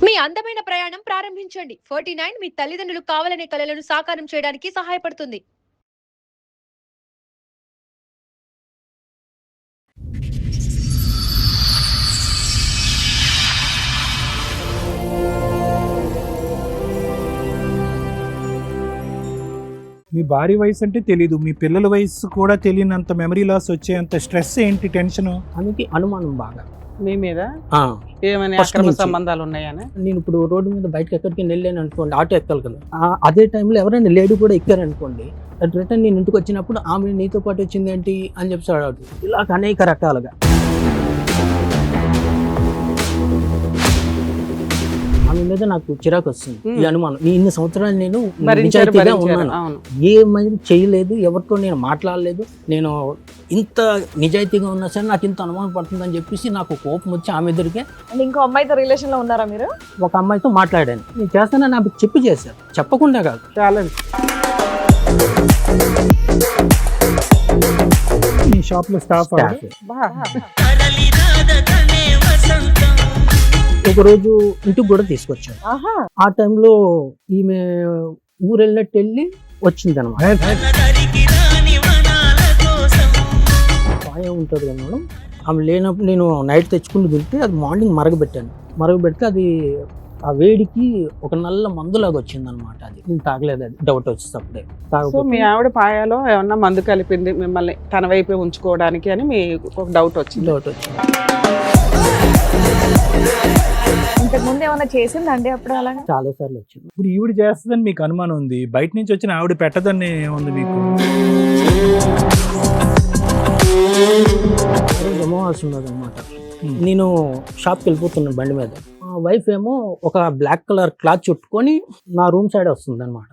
మీ అందమైన ప్రయాణం ప్రారంభించండి. 49 మీ తల్లిదండ్రులు కావాలనే కలలను సాకారం చేయడానికి సహాయపడుతుంది. మీ భార్య వయసు అంటే తెలీదు, మీ పిల్లల వయసు కూడా తెలియనంత మెమరీ లాస్ వచ్చేంత స్ట్రెస్ ఏంటి, టెన్షన్? ఆమెకి అనుమానం బాగా మీ మీద ఆ, ఏమైనా First అక్రమ నుంచి. సంబంధాలు ఉన్నాయని. నేను ఇప్పుడు రోడ్డు మీద బయటకు ఎక్కడికి వెళ్ళాను అనుకోండి, ఆటో ఎక్కాలి కదా, అదే టైంలో ఎవరైనా లేడీ కూడా ఎక్కారనుకోండి, అట్ రిటర్న్ నేను ఇంటికి వచ్చినప్పుడు ఆమె నీతో పాటు వచ్చింది ఏంటి అని చెప్పి అడుగుతుంది. ఇలా అనేక రకాలుగా ఆమె మీద నాకు చిరాకు వస్తుంది. ఈ అనుమానం ఇన్ని సంవత్సరాలు నేను నిజాయితీగా ఉన్నాను, అవును. ఏమీ చేయలేదు, ఎవరితో నేను మాట్లాడలేదు, నేను ఇంత నిజాయితీగా ఉన్నా సరే నాకు ఇంత అనుమానం పడుతుందని చెప్పేసి నాకు కోపం వచ్చి ఆమె ఎదురుగా అండ్ ఇంకో అమ్మాయితో రిలేషన్ లో ఉన్నారా మీరు? ఒక అమ్మాయితో మాట్లాడాను. నేను చేస్తానని నాకు చెప్పి చేశాను, చెప్పకుండా కాదు. చాలా మీ షాప్ లో స్టాఫ్ స్టాఫ్. బా. ఒకరోజు ఇంటికి కూడా తీసుకొచ్చాను. ఆహా, ఆ టైంలో ఈమె ఊరు వెళ్ళినట్టు వెళ్ళి వచ్చింది అనమాట. పాయ ఉంటుంది కదా మేడం, ఆమె లేనప్పుడు నేను నైట్ తెచ్చుకుని తింటే అది మార్నింగ్ మరగబెడితే అది ఆ వేడికి ఒక నల్ల మందులాగా వచ్చింది అనమాట. అది నేను తాగలేదు, అది డౌట్ వచ్చేటప్పుడే సో మీ ఆవిడ పాయాలో ఏమన్నా మందు కలిపింది మిమ్మల్ని తన వైపే ఉంచుకోవడానికి అని మీకు ఒక డౌట్ వచ్చింది. డౌట్ వచ్చింది. ఇంతకు ముందు ఏమైనా చేసిందండి అప్పుడు అలాగా? చాలా సార్లు వచ్చింది. ఇప్పుడు ఈవిడ చేస్తుందని మీకు అనుమానం ఉంది, బయట నుంచి వచ్చిన ఆవిడ పెట్టదని ఉంది మీకు? అమావాస్య ఉన్నది అనమాట. నేను షాప్కి వెళ్ళిపోతున్నాను బండి మీద. మా వైఫ్ ఏమో ఒక బ్లాక్ కలర్ క్లాత్ చుట్టుకొని నా రూమ్ సైడ్ వస్తుంది అనమాట.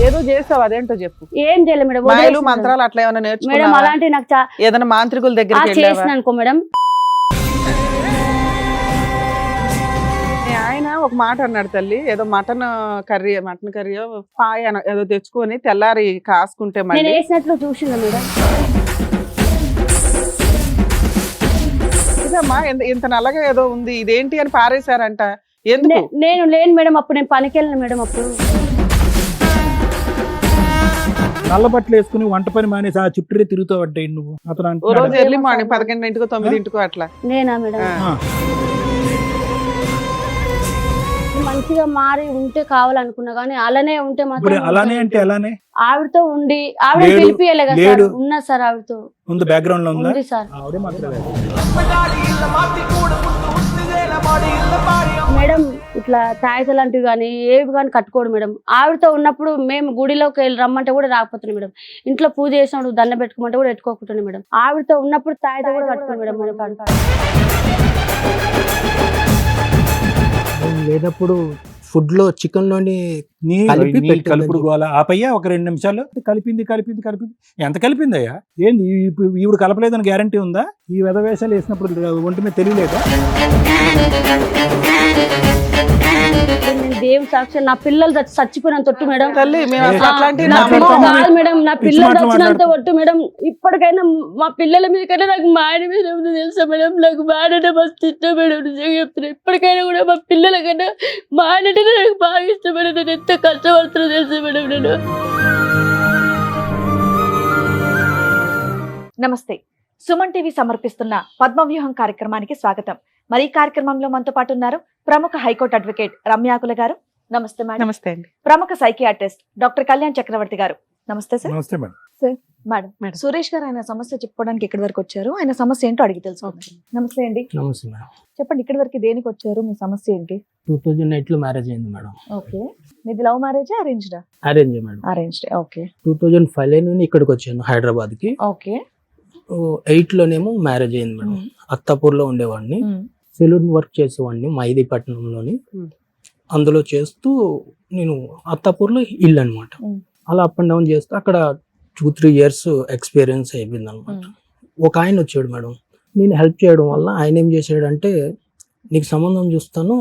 ఏదో చేస్తావు, అదేంటో చెప్పు. ఏం చేయలేదు మేడం. మాయలు వదిలేస్తున్నాను. మంత్రాలు అట్లా ఏమైనా మేడం నేర్చుకున్నావా? అలాంటి నాకు ఏదైనా మాంత్రికుల దగ్గరికి వెళ్ళావా? చేసిన అనుకో మేడం. మీ ఆయన ఒక మాట అన్నాడు తల్లి, ఏదో మటన్ కర్రీ పాయ ఏదో తెచ్చుకొని తెల్లారి కాసుకుంటే నేను మళ్ళీ వేసినట్లు చూసిందా మేడం? ఇదమ్మా ఇంత నల్లగా ఏదో ఉంది, ఇదేంటి అని పారేశారంట. ఎందుకు? నేను లేను మేడం, అప్పుడు నేను పనికి వెళ్ళను మేడం. అప్పుడు నల్ల బట్టలు వేసుకుని వంట పని మానేసి ఆ చుట్టూరే తిరుగుతావు అంటే నువ్వు. అతను ఓ రోజు అంటున్నాడా? ఎర్లీ మార్నింగ్ 11 9 అట్లా. నేనా మేడం? ఆ. మంచిగా మారి ఉంటే కావాలనుకున్నా కానీ అలానే ఉంటే ఇప్పుడు మాత్రం అలానే అంటే అలానే ఆవిడతో ఉండి ఆవిడ లేడు, పిలిపియలే కదా సార్. లేడు. ఉన్నా సార్, ఆవిడతో ఉంది, బ్యాక్గ్రౌండ్ లో ఉందా? ఉంది సార్. ఆవిడే మాట్లాడాలి. మేడం ఇట్లా తాయిత లాంటివి కానీ ఏవి కానీ కట్టుకోడు మేడం. ఆవిడతో ఉన్నప్పుడు మేము గుడిలోకి వెళ్ళి రమ్మంటే కూడా రాకపోతున్నాం మేడం. ఇంట్లో పూజ చేసినప్పుడు దండ పెట్టుకోమంటే కూడా పెట్టుకోకుంటున్నాం మేడం. ఆవిడతో ఉన్నప్పుడు తాయిత కూడా కట్టుకోండి మేడం. మనకు లేనప్పుడు ఫుడ్ లో చికెన్ లోని నీ కలిపి నీ పెట్టిందని కలుపుడు చెప్పి. గోల ఆపయ్యా, ఒక 2 నిమిషాలు. కలిపింది ఎంత కలిపిందయ్యా? ఏంది ఈవిడ కలపలేదని గ్యారంటీ ఉందా? ఈ వెధవేషాలు వేసినప్పుడు ఒంటి మీద తెలియలేదా? నేను దేవుని సాక్షి నా పిల్లలు చచ్చిపోయినంత ఒట్టు మేడం. తల్లి మేము అసలు అట్లాంటివి నా నమ్మము. పిల్లలు కాదు మేడం, నా పిల్లలు మాటలు చచ్చినంత ఒట్టు మేడం. ఇప్పటికైనా మా పిల్లల మీద కన్నా నాకు మా ఆయన మీద ఏముందో తెలుసా మేడం? నాకు మా ఆయన మస్తు ఇష్టం మేడం. నిజంగా చెప్తున్నా, ఇప్పటికైనా కూడా మా పిల్లల కన్నా మా ఆయన అంటేనే నాకు బాగా ఇష్టం మేడం. నేను ఎంత కష్టపడుతున్నా తెలుసా మేడం నేను. నమస్తే. సుమన్ టీవీ సమర్పిస్తున్న పద్మవ్యూహం కార్యక్రమానికి స్వాగతం. మరి ఈ కార్యక్రమంలో మనతో పాటు ఉన్నారు ప్రముఖ హైకోర్టు అడ్వకేట్ రమ్యాకుల గారు. నమస్తే మేడం. నమస్తే అండి. ప్రముఖ సైకియాట్రిస్ట్ డాక్టర్ కళ్యాణ్ చక్రవర్తి గారు. నమస్తే సార్. నమస్తే మేడం. మేడం సురేష్ గారు ఆయన సమస్య చెప్పుకోవడానికి ఇక్కడి వరకు వచ్చారు. ఆయన సమస్య ఏంటో అడిగి తెలుసుకుందాం. నమస్తే అండి, నమస్తే మేడం. చెప్పండి ఇక్కడి వరకు దేనికి వచ్చారు? మీ సమస్య ఏంటి? 2008 లో మ్యారేజ్ అయింది మేడం. ఓకే, మీది లవ్ మ్యారేజా అరేంజ్డా? Arrange madam. అరేంజ్డ్. ఓకే 2005 లో ఇక్కడికి వచ్చాను హైదరాబాద్ కి. ఓకే 8 లోనేమో మ్యారేజ్ అయింది మేడం. అత్తాపూర్ లో ఉండేవాడిని, సెలూన్ వర్క్ చేసేవాడిని మైదీపట్నంలోని. అందులో చేస్తూ నేను అత్తాపూర్లో ఇల్లు అనమాట. అలా అప్ అండ్ డౌన్ చేస్తూ అక్కడ 2-3 years ఎక్స్పీరియన్స్ అయిపోయింది అనమాట. ఒక ఆయన వచ్చాడు మేడం, నేను హెల్ప్ చేయడం వల్ల ఆయన ఏం చేశాడంటే, నీకు సంబంధం చూస్తాను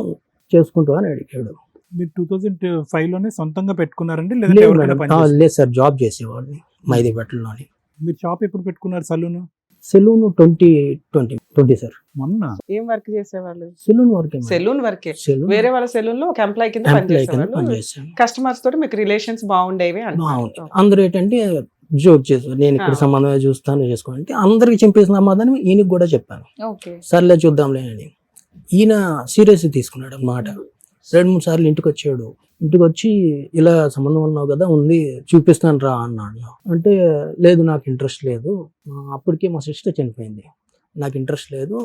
చేసుకుంటావు అని అడిగాడు. మీరు 2005 లోనే సొంతంగా పెట్టుకున్నారండి లేదంటే ఎవరికైనా పని చేస్తారా? లేదు సార్, జాబ్ చేసేవాడిని మైదీపట్నంలోని. మీరు షాప్ ఎప్పుడు పెట్టుకున్నారు సలూన్? Salon 2020 sir. మొన్న ఏం వర్క్ చేసేవాళ్ళు? సెలూన్ వర్క్ సెలూన్ వర్కే. సెలూన్ వేరే వాళ్ళ సెలూన్ లో ఒక ఎంప్లాయ్ కింద ఎంప్లాయ్ కింద పనిచేసేవాళ్ళు. పనిచేసాను. కస్టమర్స్ తోటి మీకు రిలేషన్స్ బాగుండేవి బాగుంది. అంటారు. అందరూ ఏంటంటే జోక్ చేశారు, నేను ఇక్కడ సంబంధం చూస్తాను చేసుకోవాలంటే అందరికి చెప్పేసిన సమాధానం ఈయనకి కూడా చెప్పాను. ఓకే. సర్లే చూద్దాంలే అని. ఈయన సీరియస్ తీసుకున్నాడు అన్నమాట. 2-3 సార్లు ఇంటికి వచ్చాడు. ఇంటికి వచ్చి ఇలా సంబంధం ఉన్నావు కదా, ఉంది చూపిస్తాను రా అన్నాడు. అంటే లేదు నాకు ఇంట్రెస్ట్ లేదు, అప్పటికే మా సిస్టర్ చనిపోయింది, నాకు ఇంట్రెస్ట్ లేదు,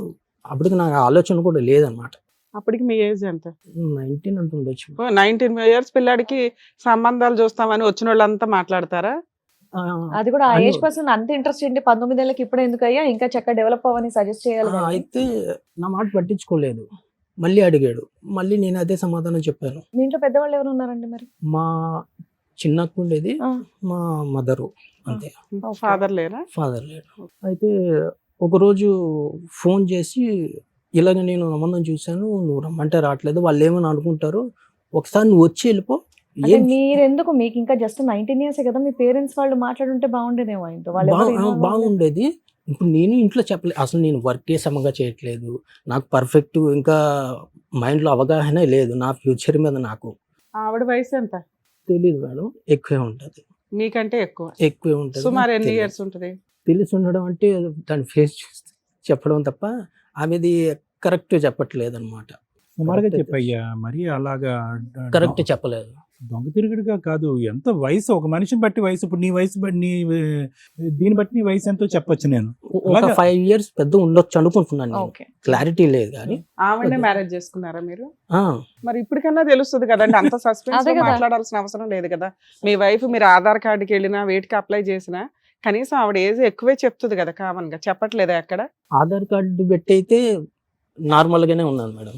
అప్పటికి నాకు ఆలోచన కూడా లేదన్నమాట. అప్పటికి మీ ఏజ్ ఎంత? 19 అంత ఉండొచ్చు. 19 years పిల్లాడికి సంబంధాలు చూస్తామని వచ్చిన వాళ్ళంతా మాట్లాడతారా? అది కూడా ఆ అని- ఏజ్ పర్సన్ అంత ఇంట్రెస్ట్ ఏంటి 19 ఏళ్ళకి ఇప్పుడు ఎందుకు అయ్యా, ఇంకా చక్కగా డెవలప్ అవ్వని సజెస్ట్ చేయాలి కదా. అయితే నా మాట పట్టించుకోలేదు. మళ్ళీ అడిగాడు, మళ్ళీ నేను అదే సమాధానం చెప్పాను. మీ ఇంట్లో పెద్దవాళ్ళు ఎవరు ఉన్నారండి మరి? మా చిన్నక్క ఉండేది, ఆ. మా మదరు, అంతే. ఫాదర్ లేరా? ఫాదర్ లేడు. అయితే ఒకరోజు ఫోన్ చేసి ఇలాగ నేను సంబంధం చూశాను, నువ్వు రమ్మంటే రావట్లేదు, వాళ్ళు ఏమని అనుకుంటారు, ఒకసారి నువ్వు వచ్చి వెళ్ళిపో. అంటే ఏం మీరెందుకు, మీకు ఇంకా జస్ట్ 19 years కదా, మీ పేరెంట్స్ వాళ్ళు మాట్లాడుంటే బాగుండేదేమో ఆయనతో. వాళ్ళు ఎవరు involve అవ్వలేదు. బాగుండేది. ఇప్పుడు నేను ఇంట్లో చెప్పలేదు, అసలు నేను వర్కే సమంగా చేయట్లేదు, నాకు పర్ఫెక్ట్ ఇంకా మైండ్లో అవగాహన లేదు నా ఫ్యూచర్ మీద. నాకు ఆవిడ వయసు ఎంత? తెలియదు మేడం, ఎక్కువే ఉంటుంది. మీకంటే ఎక్కువ. ఎక్కువే ఉంటుంది. సుమారు ఎన్ని తెలియదు. ఇయర్స్ ఉంటది? తెలిసి ఉండడం అంటే దాని ఫేస్ చూస్తే చెప్పడం తప్ప ఆమెది కరెక్ట్ చెప్పట్లేదు అనమాట. సుమారుగా correct చెప్పయ్యా, మరి అలాగా కరెక్ట్ చెప్పలేదు. దొంగ తిరుగుడుగా కాదు, ఎంత వయసు, ఒక మనిషిని బట్టి వయసు, ఇప్పుడు నీ వయసు బట్టి దీన్ని బట్టి నీ వయసు ఎంతో చెప్పొచ్చు నేను. ఒక అలాగా? 5 years పెద్ద ఉండొచ్చు అనుకుంటున్నాను నేను. ఓకే. క్లారిటీ లేదు కానీ ఆవిడనే అదే. మ్యారేజ్ చేసుకున్నారా మీరు? ఆ, మరి ఇప్పటికన్నా తెలుస్తుంది కదండి, అంత సస్పెన్స్ అదే కదా. మాట్లాడాల్సిన అవసరం లేదు కదా. మీ వైఫ్ మీరు ఆధార్ కార్డుకి వెళ్ళినా వేటికి అప్లై చేసినా కనీసం ఆవిడ ఏజ్ ఎక్కువే చెప్తుంది కదా, కామన్ గా చెప్పట్లేదా ఎక్కడ? ఆధార్ కార్డు పెట్టి అయితే నార్మల్ గానే ఉన్నాను మేడం.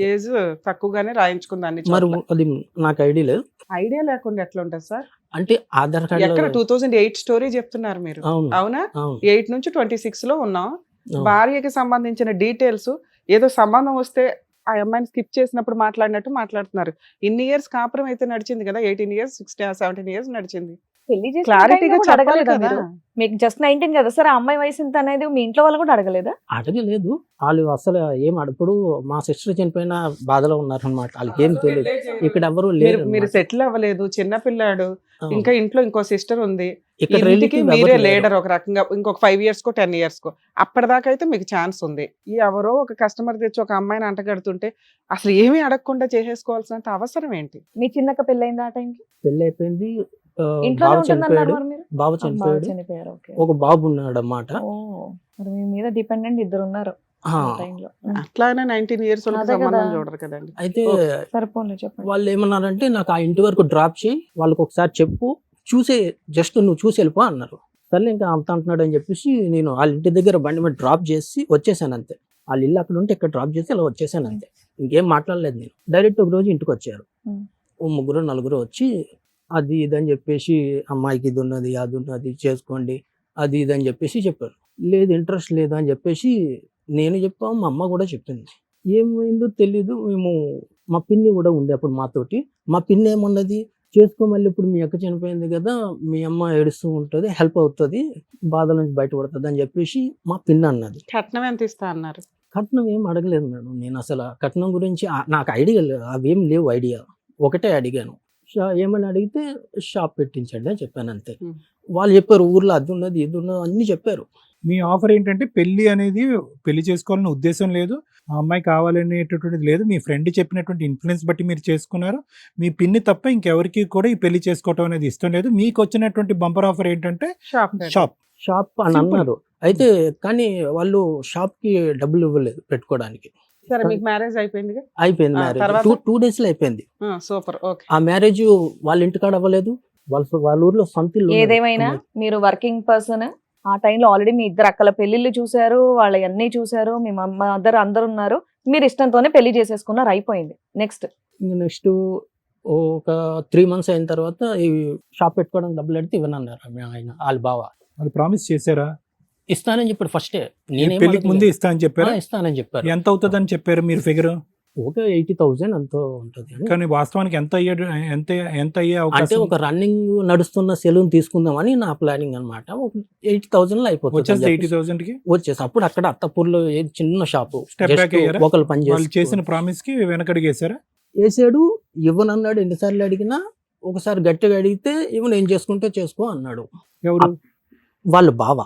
ఏజ్ తక్కువగానే రాయించుకుంది అన్ని మరి చోట్ల. అది నాకు ఐడియా లేదు. ఐడియా లేకుండా ఎట్లా ఉంటుంది సార్? అంటే ఆధార్ ఎక్కడ కార్డు 2008 స్టోరీ చెప్తున్నారు మీరు, అవును అవునా? అవును 8 నుంచి 26 లో ఉన్నాం. అవును. భార్యకి సంబంధించిన డీటెయిల్స్ ఏదో సంబంధం వస్తే ఆ అమ్మాయిని స్కిప్ చేసినప్పుడు మాట్లాడినట్టు మాట్లాడుతున్నారు. ఇన్ని ఇయర్స్ కాపురం అయితే నడిచింది కదా, 18 years 16 17 years నడిచింది. పెళ్లి చేసిన క్లారిటీగా time లో కూడా చెప్పాలి అడగలేదా కదా. మీరు? మీకు జస్ట్ 19 కదా సార్, ఆ అమ్మాయి వయసు ఎంత అనేది మీ ఇంట్లో వాళ్ళు కూడా అడగలేదా? అడగలేదు. వాళ్ళు అసలు ఏం అడుపుడు మా సిస్టర్ చనిపోయిన బాధలో ఉన్నారు అనమాట. వాళ్ళకి ఏం తెలియదు, ఇక్కడ ఎవరు లేరు మీరు అన్నమాట. సెటిల్ అవ్వలేదు, చిన్న పిల్లాడు, అవును. ఇంకా ఇంట్లో ఇంకో సిస్టర్ ఉంది, ఇక్కడ ఇంటికి relative మీరే ఎవరు లేరు. లీడర్ ఒక రకంగా. ఇంకొక 5 years కో 10 years కో అప్పటిదాకా అయితే మీకు ఛాన్స్ ఉంది. ఈ ఎవరో ఒక కస్టమర్ తెచ్చి ఒక అమ్మాయిని అంటగడుతుంటే అసలు ఏమీ అడగకుండా చేసేసుకోవాల్సినంత అవసరం ఏంటి? మీ చిన్నక్క పెళ్ళైంది ఆ టైంకి? పెళ్లి అయిపోయింది. ఇంట్లోనే బాబు ఉంటుందన్నారు చనిపోయాడు. మరి మీరు? బాబు బాగా చనిపోయాడు. చనిపోయారు. ఓకే. ఒక బాబు ఉన్నాడు అన్నమాట. ఓ, మరి మీ మీద డిపెండెంట్ ఇద్దరు ఉన్నారు ఆ, ఆ టైంలో. అట్లానే 19 years వాళ్ళకి అదే కదా. సంబంధం చూడరు కదండి. అయితే సరిపోలే చెప్పండి. వాళ్ళు ఏమన్నారంటే నాకు ఆ ఇంటి వరకు డ్రాప్ చేయి, వాళ్ళకి ఒకసారి చెప్పు, చూసే జస్ట్ నువ్వు చూసి వెళ్ళిపో అన్నారు. సరే ఇంకా అంత అంటున్నాడు అని చెప్పేసి నేను వాళ్ళ ఇంటి దగ్గర బండి మీద డ్రాప్ చేసి వచ్చేసాను అంతే. వాళ్ళ ఇల్లు అక్కడ ఉంటే ఇక్కడ డ్రాప్ చేసి ఇలా వచ్చేసాను అంతే. ఇంకేం మాట్లాడలేదు నేను. డైరెక్ట్ ఒక రోజు ఇంటికి వచ్చారు. ఉమ్. ఓ 3-4 వచ్చి అది ఇది అని చెప్పేసి అమ్మాయికి ఇది ఉన్నది అది ఉన్నది చేసుకోండి అది ఇది అని చెప్పేసి చెప్పారు. లేదు ఇంట్రెస్ట్ లేదు అని చెప్పేసి నేను చెప్పాము, మా అమ్మ కూడా చెప్పింది. ఏమైందో తెలీదు. మేము మా పిన్ని కూడా ఉండే అప్పుడు మాతోటి. మా పిన్ని ఏమన్నది, చేసుకో, మళ్ళీ ఇప్పుడు మీ అక్క చనిపోయింది కదా, మీ అమ్మ ఏడుస్తూ ఉంటుంది, హెల్ప్ అవుతుంది, బాధల నుంచి బయటపడుతుంది అని చెప్పేసి మా పిన్ని అన్నది. కట్నం ఎంత ఇస్తా అన్నారు? కట్నం ఏం అడగలేదు మేడం. నేను అసలు ఆ కట్నం గురించి నాకు ఐడియా అవేం లేవు. ఐడియా ఒకటే అడిగాను, ఏమని అడిగితే షాప్ పెట్టించండి అని చెప్పాను అంతే. Hmm. వాళ్ళు చెప్పారు ఊర్లో అది ఉన్నది ఇది ఉన్నది అన్ని చెప్పారు. మీ ఆఫర్ ఏంటంటే పెళ్లి అనేది పెళ్లి చేసుకోవాలనే ఉద్దేశం లేదు, ఆ అమ్మాయి కావాలనేటటువంటిది లేదు, మీ ఫ్రెండ్ చెప్పినటువంటి ఇన్ఫ్లుయెన్స్ బట్టి మీరు చేసుకున్నారు. మీ పిన్ని తప్ప ఇంకెవరికి కూడా ఈ పెళ్లి చేసుకోవటం అనేది ఇష్టం లేదు. మీకు వచ్చినటువంటి బంపర్ ఆఫర్ ఏంటంటే షాప్ షాప్. షాప్ అని Simple. అన్నారు. అయితే కానీ వాళ్ళు షాప్ కి డబ్బులు ఇవ్వలేదు పెట్టుకోవడానికి. సరే, మీకు మ్యారేజ్ అయిపోయింది. అయిపోయింది మ్యారేజ్. తర్వాత? 2 days లో అయిపోయింది. సూపర్. ఓకే. ఆ మ్యారేజ్ వాళ్ళ ఇంటికాడ అవ్వలేదు, వాళ్ళ ఊర్లో సొంత ఇల్లు ఉన్నది. ఏదేమైనా మీరు వర్కింగ్ పర్సన్, ఆ టైంలో ఆల్రెడీ మీ ఇద్దరు అక్కల పెళ్లిళ్ళు చూసారు, వాళ్ళ అన్ని చూసారు, మీ మదర్ అందరు ఉన్నారు, మీరు ఇష్టంతోనే పెళ్లి చేసేసుకున్నారు, అయిపోయింది. నెక్స్ట్ నెక్స్ట్ ఒక 3 months అయిన తర్వాత ఈ షాప్ పెట్టుకోవడానికి డబ్బులు అడిగితే ఇవ్వనన్నారు ఆయన వాళ్ళ బావ. వాళ్ళు ప్రామిస్ చేశారా? ఇస్తానని చెప్పాడు ఫస్టే. పెళ్లికి ముందే ఇస్తా అని చెప్పారు. ఇస్తానని చెప్పారు. ఎంత అవుతుందని చెప్పారు మీరు ఫిగర్? ఒక 80,000 ఎంతో ఉంటుంది అని. కానీ వాస్తవానికి ఎంత అయ్యాడు, ఎంత అయ్యే అంటే అవకాశం ఒక రన్నింగ్ నడుస్తున్న సెలూన్ తీసుకుందామని నా ప్లానింగ్ అనమాట. ఒక 80,000 అయిపోతుంది వచ్చేస్తే అని చెప్పేసి 80,000కి వచ్చేసి అప్పుడు అక్కడ అత్తపూర్లో చిన్న షాపు Step back అయ్యారా? ఒకళ్ళు పని వాళ్ళు చేసిన ప్రామిస్ కి వెనకడిగేశారా? వేసాడు. ఇవ్వనన్నాడు. ఎన్నిసార్లు అడిగినా ఒకసారి గట్టిగా అడిగితే ఇవ్వను, ఏం చేసుకుంటే చేసుకో అన్నాడు. ఎవరు? వాళ్ళు బావ.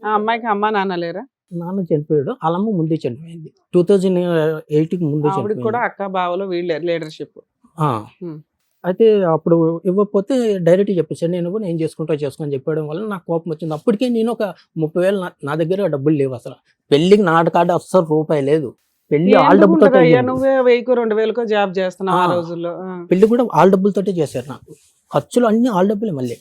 ఆ అమ్మాయికి అమ్మా నాన్న లేరా? నాన్న చనిపోయాడు, వాళ్ళమ్మ ముందే చనిపోయింది. 2008కి ముందే ఆవిడకి కూడా చనిపోయింది. అక్క బావలో వీళ్ళ లీడర్షిప్. ఆ. Hmm. అయితే అప్పుడు ఇవ్వకపోతే డైరెక్ట్ చెప్పేసాడు, నేను ఇవ్వను, ఏం చేసుకుంటా చేసుకొని చెప్పడం వల్ల నాకు కోపం వచ్చింది. అప్పటికే నేను ఒక 30,000 నా దగ్గర డబ్బులు లేవు అసలు. పెళ్లికి నాటు కార్డు అస్సలు రూపాయి లేదు. పెళ్లి వాళ్ళ డబ్బులతో నువ్వే 1000-2000 జాబ్ చేస్తున్నావు ఆ ఆ. రోజుల్లో. పెళ్లి కూడా వాళ్ళ డబ్బులతోటే చేశారు. నాకు ఖర్చులు అన్ని వాళ్ళ డబ్బులే మళ్ళీ.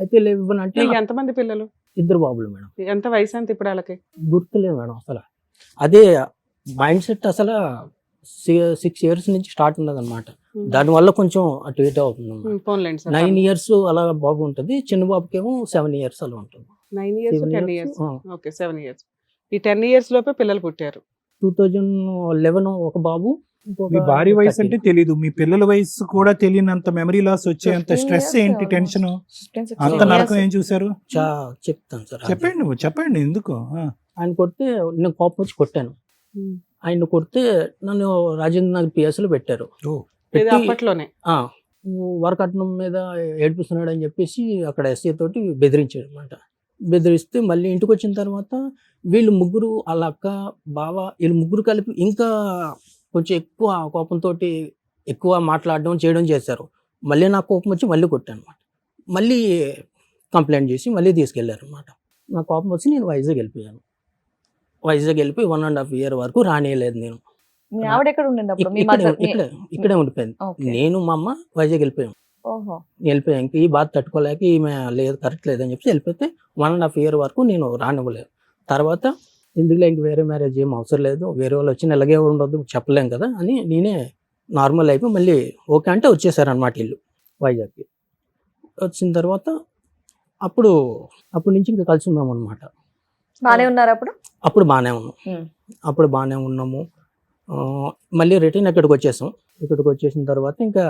అయితే లేవు ఇవ్వనంటే నీకు ఎంతమంది పిల్లలు? 2 బాబులు మేడం. ఎంత వయసు ఎంత ఇప్పుడు వాళ్ళకి? గుర్తులేదు మేడం అసలు. అదే మైండ్ సెట్ అసలు 6 years నుంచి స్టార్ట్ ఉన్నది అనమాట. దానివల్ల కొంచెం అటు ఇటు అవుతుంది అన్నమాట. పోన్లేండి సార్. 9 years అలా బాబు ఉంటుంది, చిన్న బాబుకి ఏమో 7 years అలా ఉంటుంది. 9 years 7 10 years, years. Okay 7 years. ఈ 10 years లోపే పిల్లలు పుట్టారు. 2011 ఒక బాబు. ఇంకొక మీ భార్య వయసు 13. అంటే తెలీదు, మీ పిల్లల వయసు కూడా తెలియనంత మెమరీ లాస్ వచ్చేంత 15 స్ట్రెస్ years ఏంటి, టెన్షన్, 16 అంత years. నరకం ఏం చూసారు? చెప్తాను సార్. చెప్పండి, నువ్వు చెప్పండి ఎందుకు. ఆయన కొడితే నేను కోపం వచ్చి కొట్టాను. ఆయన కొడితే నన్ను రాజేంద్ర నగర్ పిఎస్లో పెట్టారు. ఓ. ఇది పెట్టి, అప్పట్లోనే. వరకట్నం మీద ఏడిపిస్తున్నాడు అని చెప్పేసి అక్కడ ఎస్ఐ తోటి బెదిరించాడు అనమాట. బెదిరిస్తే మళ్ళీ ఇంటికి వచ్చిన తర్వాత వీళ్ళు ముగ్గురు, వాళ్ళ అక్క బావ, వీళ్ళు ముగ్గురు కలిపి ఇంకా కొంచెం ఎక్కువ కోపంతో ఎక్కువ మాట్లాడడం చేయడం చేశారు. మళ్ళీ నాకు కోపం వచ్చి మళ్ళీ కొట్టాను అనమాట. మళ్ళీ కంప్లైంట్ చేసి మళ్ళీ తీసుకెళ్లారు అనమాట. నా కోపం వచ్చి నేను వైజాగ్ వెళ్ళిపోయాను. వైజాగ్ వెళ్ళిపోయి 1.5 year వరకు రానియలేదు నేను. మీ ఆవిడ ఎక్కడ ఉండింది అప్పుడు? మీ ఇక్కడే mother- మీ- ఇక్కడే ఇక్కడే ఉండిపోయింది. Okay. నేను మా అమ్మ వైజాగ్ వెళ్ళిపోయాం. ఓహో. వెళ్ళిపోయాం. ఇంక ఈ బాధ తట్టుకోలేక ఈమె లేదు, కరెక్ట్ లేదని చెప్పి వెళ్ళిపోతే 1.5 year వరకు నేను రానివ్వలేదు. తర్వాత ఇందులో ఇంక వేరే మ్యారేజ్ ఏం అవసరం లేదు, వేరే వాళ్ళు వచ్చి ఇలాగే ఉండదు చెప్పలేం కదా అని నేనే నార్మల్ అయిపోయి మళ్ళీ ఓకే అంటే వచ్చేసారనమాట ఇల్లు వైజాగ్కి. వచ్చిన తర్వాత అప్పుడు నుంచి ఇంకా కలిసి ఉన్నాం అనమాట. బానే ఉన్నారు అప్పుడు? అప్పుడు బాగానే ఉన్నాం. Hmm. అప్పుడు బాగానే ఉన్నాము. మళ్ళీ రిటర్న్ ఇక్కడికి వచ్చేసాం. ఇక్కడికి వచ్చేసిన తర్వాత ఇంకా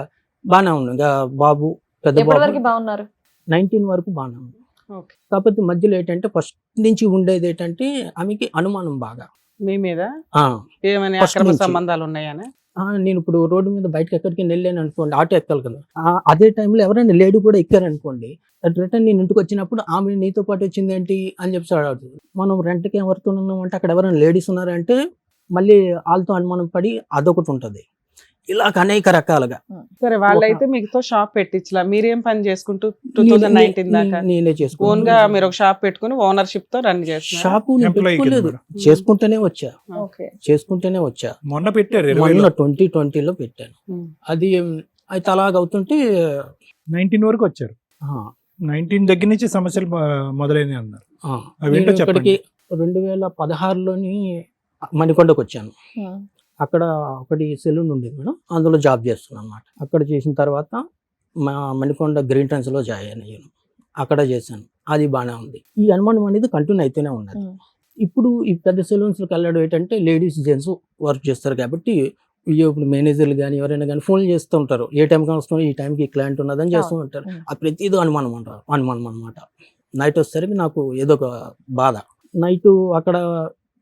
బాగానే ఉన్నాం. ఇంకా బాబు, పెద్ద ఎప్పటి బాబు వరకు బాగున్నారు? 19 వరకు బాగానే ఉన్నాం. ఓకే. కాకపోతే మధ్యలో ఏంటంటే ఫస్ట్ నుంచి ఉండేది ఏంటంటే ఆమెకి అనుమానం బాగా. మీ మీద ఆ, ఏమైనా First అక్రమ నుంచి. సంబంధాలు ఉన్నాయని? నేను ఇప్పుడు రోడ్డు మీద బయటకు ఎక్కడికి వెళ్ళాను అనుకోండి, ఆటో ఎక్కాలి కదా, అదే టైంలో ఎవరైనా లేడీ కూడా ఎక్కారనుకోండి, రిటర్న్ నేను ఇంటికి వచ్చినప్పుడు ఆమె నీతో పాటు వచ్చింది ఏంటి అని చెప్పి అడుగుతుంది. మనం రెంట్కి ఎవరితో ఉన్నాం అంటే అక్కడ ఎవరైనా లేడీస్ ఉన్నారంటే మళ్ళీ వాళ్ళతో అనుమానం పడి అదొకటి ఉంటుంది. ఇలా అనేక రకాలుగా. సరే, వాళ్ళైతే మీతో షాప్ పెట్టించలా, మీరేం పని చేసుకుంటూ 2019 దాకా నేనే ఓన్ గా చేసుకున్నాను. మీరు ఒక షాప్ పెట్టుకుని ఓనర్షిప్ తో రన్ చేస్తున్నారు? షాపు నేను Employee కింద పెట్టుకోలేదు, మేడం. చేసుకుంటూనే వచ్చా. ఓకే. చేసుకుంటూనే వచ్చా. మొన్న పెట్టారు మొన్న 2020లో పెట్టాను. ఉమ్. అది అయితే అలాగవుతుంటే 19 వరకు వచ్చారు. 19 దగ్గర నుంచి సమస్యలు మొదలైనవి అన్నారు. అవేంటో నేను ఇక్కడికి 2016లోని మణికొండకు వచ్చాను. Hmm. అక్కడ ఒకటి సెలూన్ ఉండేది మేడం, అందులో జాబ్ చేస్తున్నాను అనమాట. అక్కడ చేసిన తర్వాత మా మణికొండ గ్రీన్ ట్రెండ్స్లో జాయిన్ అయ్యాను. అక్కడ చేశాను, అది బాగానే ఉంది. ఈ అనుమానం అనేది కంటిన్యూ అయితేనే ఉన్నది. Hmm. ఇప్పుడు ఈ పెద్ద సెలూన్స్కి వెళ్ళడం ఏంటంటే లేడీస్ జెంట్స్ వర్క్ చేస్తారు కాబట్టి ఇప్పుడు మేనేజర్లు కానీ ఎవరైనా కానీ ఫోన్ చేస్తూ ఉంటారు, ఏ టైంకి వస్తాం, ఈ టైంకి క్లయింట్ ఉన్నదని చేస్తూ ఉంటారు. Hmm. అది ప్రతిదీ అనుమానం అనమాట. నైట్ వచ్చేసరికి నాకు ఏదో ఒక బాధ. నైట్ అక్కడ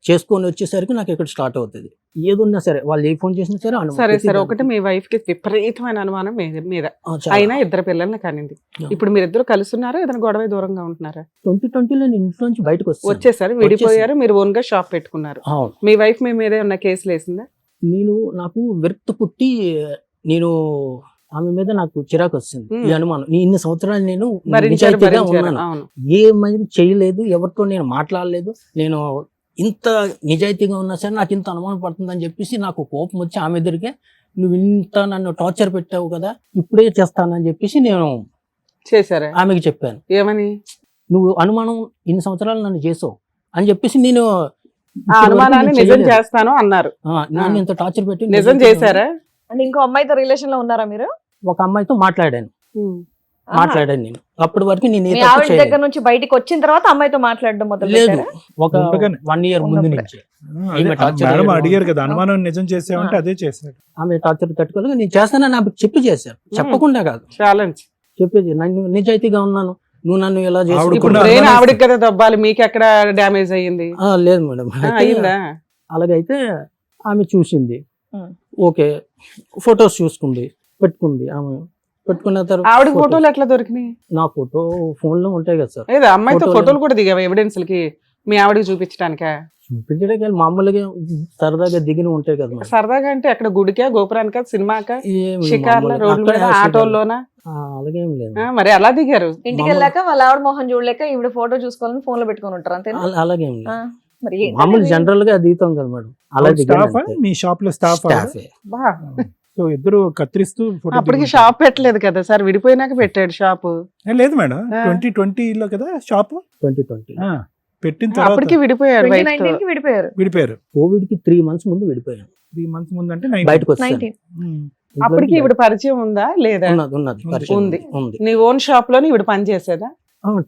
చేసుకొని వచ్చేసరికి నాకు ఇక్కడ స్టార్ట్ అవుతుంది. ఏదున్నా సరే వాళ్ళు ఏ ఫోన్ చేసినా సరే అనుమానం. సరే ప్రతి సరే, దానికి. ఒకటి మీ వైఫ్ కి విపరీతమైన అనుమానం మీద, చాలా. అయినా 2 పిల్లల్ని కనింది. Yeah. ఇప్పుడు మీరిద్దరు కలుస్తున్నారా, ఏదైనా గొడవ దూరంగా ఉంటున్నారా? 2020లో నేను ఇంట్లో నుంచి బయటకు వచ్చేసారు, విడిపోయారు, మీరు ఓన్ గా షాప్ పెట్టుకున్నారు. అవును. మీ వైఫ్ మీ మీద ఏమన్నా కేసులు వేసిందా? నాకు విరక్తి పుట్టి నేను ఆమె మీద నాకు చిరాకు వచ్చింది. ఈ అనుమానం ఇన్ని సంవత్సరాలు నేను భరించారు, నిజాయితీగా భరించారు. ఉన్నాను, అవును. ఏమీ చేయలేదు, ఎవరితో నేను మాట్లాడలేదు, నేను ఇంత నిజాయితీగా ఉన్నా సరే నాకు ఇంత అనుమానం పడుతుందని చెప్పేసి నాకు కోపం వచ్చి ఆమె ఎదురుగా నువ్వు ఇంత నన్ను టార్చర్ పెట్టావు కదా, ఇప్పుడే చేస్తానని చెప్పేసి నేను చేశారా? ఆమెకి చెప్పాను. ఏమని? నువ్వు అనుమానం ఇన్ని సంవత్సరాలు నన్ను చేసావు అని చెప్పేసి నేను ఆ అనుమానాన్ని నిజం చేస్తాను అన్నారు. నన్ను ఇంత టార్చర్ పెట్టి నిజం చేశారా? అంటే ఇంకో అమ్మాయితో రిలేషన్ లో ఉన్నారా మీరు? ఒక అమ్మాయితో మాట్లాడాను. మాట్లాడాను నేను. అప్పటి వరకు నేను ఏ మీ తప్పు ఆవిడ చేయలేదు. దగ్గర నుంచి బయటికి వచ్చిన తర్వాత అమ్మాయితో మాట్లాడడం మొదలు లేదు, పెట్టారా? ఒక ఉండగానే. 1 year ముందు ఉన్నప్పుడే. నుంచి అదే, ఈమె torture మేడం చేయడం. అడిగారు కదా, అనుమానం నిజం చేసామంటే అదే చేశాడు. ఆమె టార్చర్ తట్టుకోలేక నేను చేస్తానని నాకు చెప్పి చేశాను, చెప్పకుండా కాదు, ఛాలెంజ్. చెప్పేది నన్ను నిజాయితీగా ఉన్నాను, నువ్వు నన్ను ఎలా చేసి ఆవిడకున్న ఇప్పుడు అనుమానం బ్రెయిన్ ఇస్తుంది. ఆవిడకి కదా దబ్బాలి, మీకు ఎక్కడ డ్యామేజ్ అయ్యింది? లేదు మేడం. అయితే అయిందా? అలాగైతే ఆమె చూసింది, Hmm. ఓకే, ఫొటోస్ చూసుకుంది, పెట్టుకుంది. ఆమె పెట్టుకున్న తర్వాత ఆవిడ photos- ఫోటోలు ఎట్లా దొరికినాయి? నా ఫోటో ఫోన్ లో ఉంటాయి కదా సార్, లేదా అమ్మాయితో ఫోటోలు- ఫోటోలు కూడా దిగావా ఎవిడెన్స్లకి మీ ఆవిడకి చూపించడానికా? చూపించడానికి వెళ్ళి మామూలుగా సరదాగా దిగిన ఉంటాయి కదా మేడం. సరదాగా అంటే అక్కడ గుడికా, గోపురానికా, సినిమాకా, ఏం లేదు, షికార్ల, మామూలుగా. రోడ్ల మీద, అక్కడ ఆటోల్లోనా? అలాగేం లేదు, మరి ఎలా దిగారు? ఇంటికి వెళ్ళాక వాళ్ళ ఆవిడ మొహం చూడలేక ఈవిడ ఫోటో చూసుకోవాలని ఫోన్ లో పెట్టుకొని ఉంటారు అంతేనా? అలాగేం ఆ, లేదు, మరి ఏంటంటే మామూలు మీరు- జనరల్ గా దిగుతాం కదా మేడం, అలా స్టాఫ్ మీ షాప్ లో స్టాఫ్ స్టాఫ్. బా, సో ఇద్దరు కత్తిరిస్తూ photo అప్పటికి దిగుతారు. షాప్ పెట్టలేదు కదా సార్, విడిపోయినాక పెట్టాడు షాపు. లేదు మేడం, ఆ. 2020లో కదా షాప్ 2020 పెట్టిన తర్వాత అప్పటికి విడిపోయాడు wife తో. 2019 కి విడిపోయారు. విడిపోయారు. కోవిడ్ కి 3 months ముందు విడిపోయాను, 3 months ముందు అంటే బయటకు వచ్చాను. 19. అప్పటికి ఈవిడ పరిచయం ఉందా లేదా? ఉన్నది పరిచయం ఉంది. ఉంది. నీ ఓన్ షాప్ లోని ఈవిడ పని చేసేదా?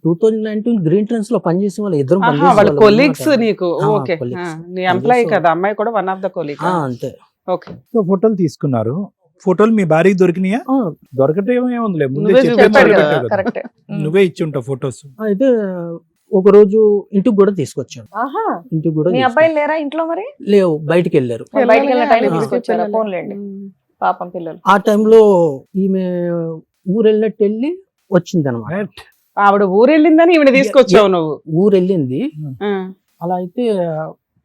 2019 గ్రీన్ ట్రెండ్స్ లో పనిచేసే వాళ్ళు ఇద్దరు ఆహా, వాళ్ళ కొలీగ్స్ నీకు. ఆ, ఓకే, colleagues. నీ ఎంప్లాయీ Colleagues. కదా, అమ్మాయి కూడా వన్ ఆఫ్ ద కొలీగ్. అంతే. ఓకే, సో ఫోటోలు తీసుకున్నారు. ఫోటోలు మీ భార్యకి దొరికినాయా? ఆ, దొరకటం ఏముందిలే, ముందే నువ్వే చెప్పి చెప్పాడు మొదలు కదా, పెట్టావు కదా. కరెక్ట్. నువ్వే ఇచ్చి ఉంటావు ఫొటోస్. అయితే ఒక రోజు ఇంటికి కూడా తీసుకొచ్చాడు, ఆహా, ఇంటికి కూడా మీ అబ్బాయిలు లేరా ఇంట్లో మరి? లేవు, బయటికి వెళ్ళారు. బయటికి వెళ్ళిన టైంలో ఆ. తీసుకొచ్చారా? ఫోన్లేండి, పాపం పిల్లలు. ఆ టైంలో ఈమె ఊరు వెళ్ళినట్టు వెళ్ళి వచ్చింది అనమాట. ఆవిడ ఊరెళ్ళిందని ఈవిడ తీసుకొచ్చావు నువ్వు. ఊరు వెళ్ళింది, ఆ. అలా అయితే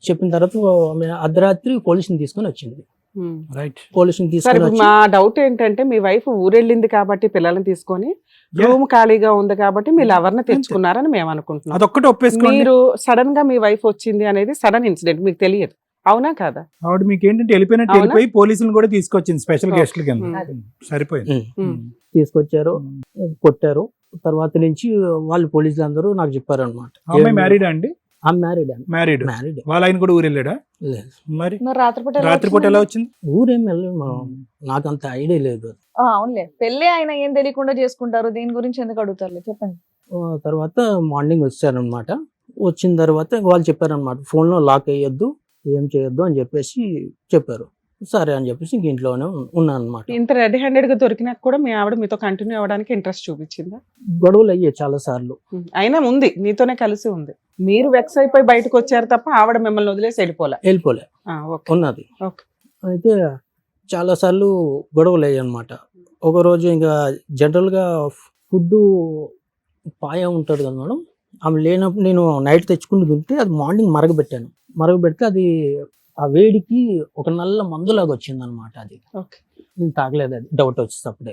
చెప్పిన తర్వాత ఆమె అర్ధరాత్రి పోలీసుని తీసుకొని వచ్చింది. రైట్. పోలీసుని సరే, తీసుకొని ఇప్పుడు వచ్చి మా డౌట్ ఏంటంటే మీ వైఫ్ ఊరెళ్ళింది కాబట్టి పిల్లల్ని తీసుకొని రూమ్ ఖాళీగా ఉంది కాబట్టి మీ లవర్ని తెచ్చుకున్నారని మేము అనుకుంటున్నాం. అదొక్కటి ఒప్పేసుకోండి. మీరు సడన్ గా మీ వైఫ్ వచ్చింది అనేది సడన్ ఇన్సిడెంట్, మీకు తెలియదు, అవునా కాదా? ఆవిడ మీకు ఏంటంటే వెళ్ళిపోయినట్టు అవునా? వెళ్ళిపోయి పోలీసులను కూడా తీసుకొచ్చింది స్పెషల్ Okay. గెస్ట్ల కింద. అది. సరిపోయింది. ఉమ్, తీసుకొచ్చారు, కొట్టారు. తర్వాత నుంచి వాళ్ళు పోలీసులు అందరూ నాకు చెప్పారు అనమాట. అమ్మాయి మ్యారీడా అండి? ఆమె మ్యారీడ్, మ్యారీడ్. మ్యారీడ్. వాళ్ళ ఆయన కూడా ఊరు వెళ్ళాడా? లేదు, మరి మరి రాత్రిపూట ఎలా రాత్రిపూట ఎలా వచ్చింది? ఊరేం వెళ్ళలేదు, నాకు అంత ఐడియా లేదు. అవునులే, పెళ్ళి ఆయన ఏం తెలియకుండా చేసుకుంటారు, దీని గురించి ఎందుకు అడుగుతారులే, చెప్పండి. తర్వాత మార్నింగ్ వచ్చారనమాట. వచ్చిన తర్వాత వాళ్ళు చెప్పారనమాట, ఫోన్లో లాక్ అయ్యొద్దు, ఏం చేయొద్దు అని చెప్పేసి చెప్పారు. సరే అని చెప్పేసి ఇంక ఇంట్లోనే ఉన్నాను అనమాట. ఇంత రెడీ హ్యాండెడ్ గా దొరికినాక కూడా మీ ఆవిడ మీతో కంటిన్యూ అవ్వడానికి ఇంట్రెస్ట్ చూపించిందా? గొడవలు అయ్యాయి చాలా సార్లు. అయినా ఉంది, నీతోనే కలిసి ఉంది. మీరు వెక్స్ అయిపోయి బయటకు వచ్చారు తప్ప ఆవిడ మిమ్మల్ని వదిలేసి వెళ్ళిపోలే. వెళ్ళిపోలే, ఓకే, ఉన్నది. ఓకే. అయితే చాలా సార్లు గొడవలు అయ్యాయి అనమాట. ఒకరోజు ఇంకా జనరల్గా ఫుడ్ పాయ ఉంటుంది కదా మేడం, ఆమె లేనప్పుడు నేను నైట్ తెచ్చుకుని తింటే అది మార్నింగ్ మరగబెడితే అది ఆ వేడికి ఒక నల్ల మందులాగా వచ్చింది అనమాట. అది ఓకే. నేను తాగలేదు, అది డౌట్ వచ్చేటప్పుడే.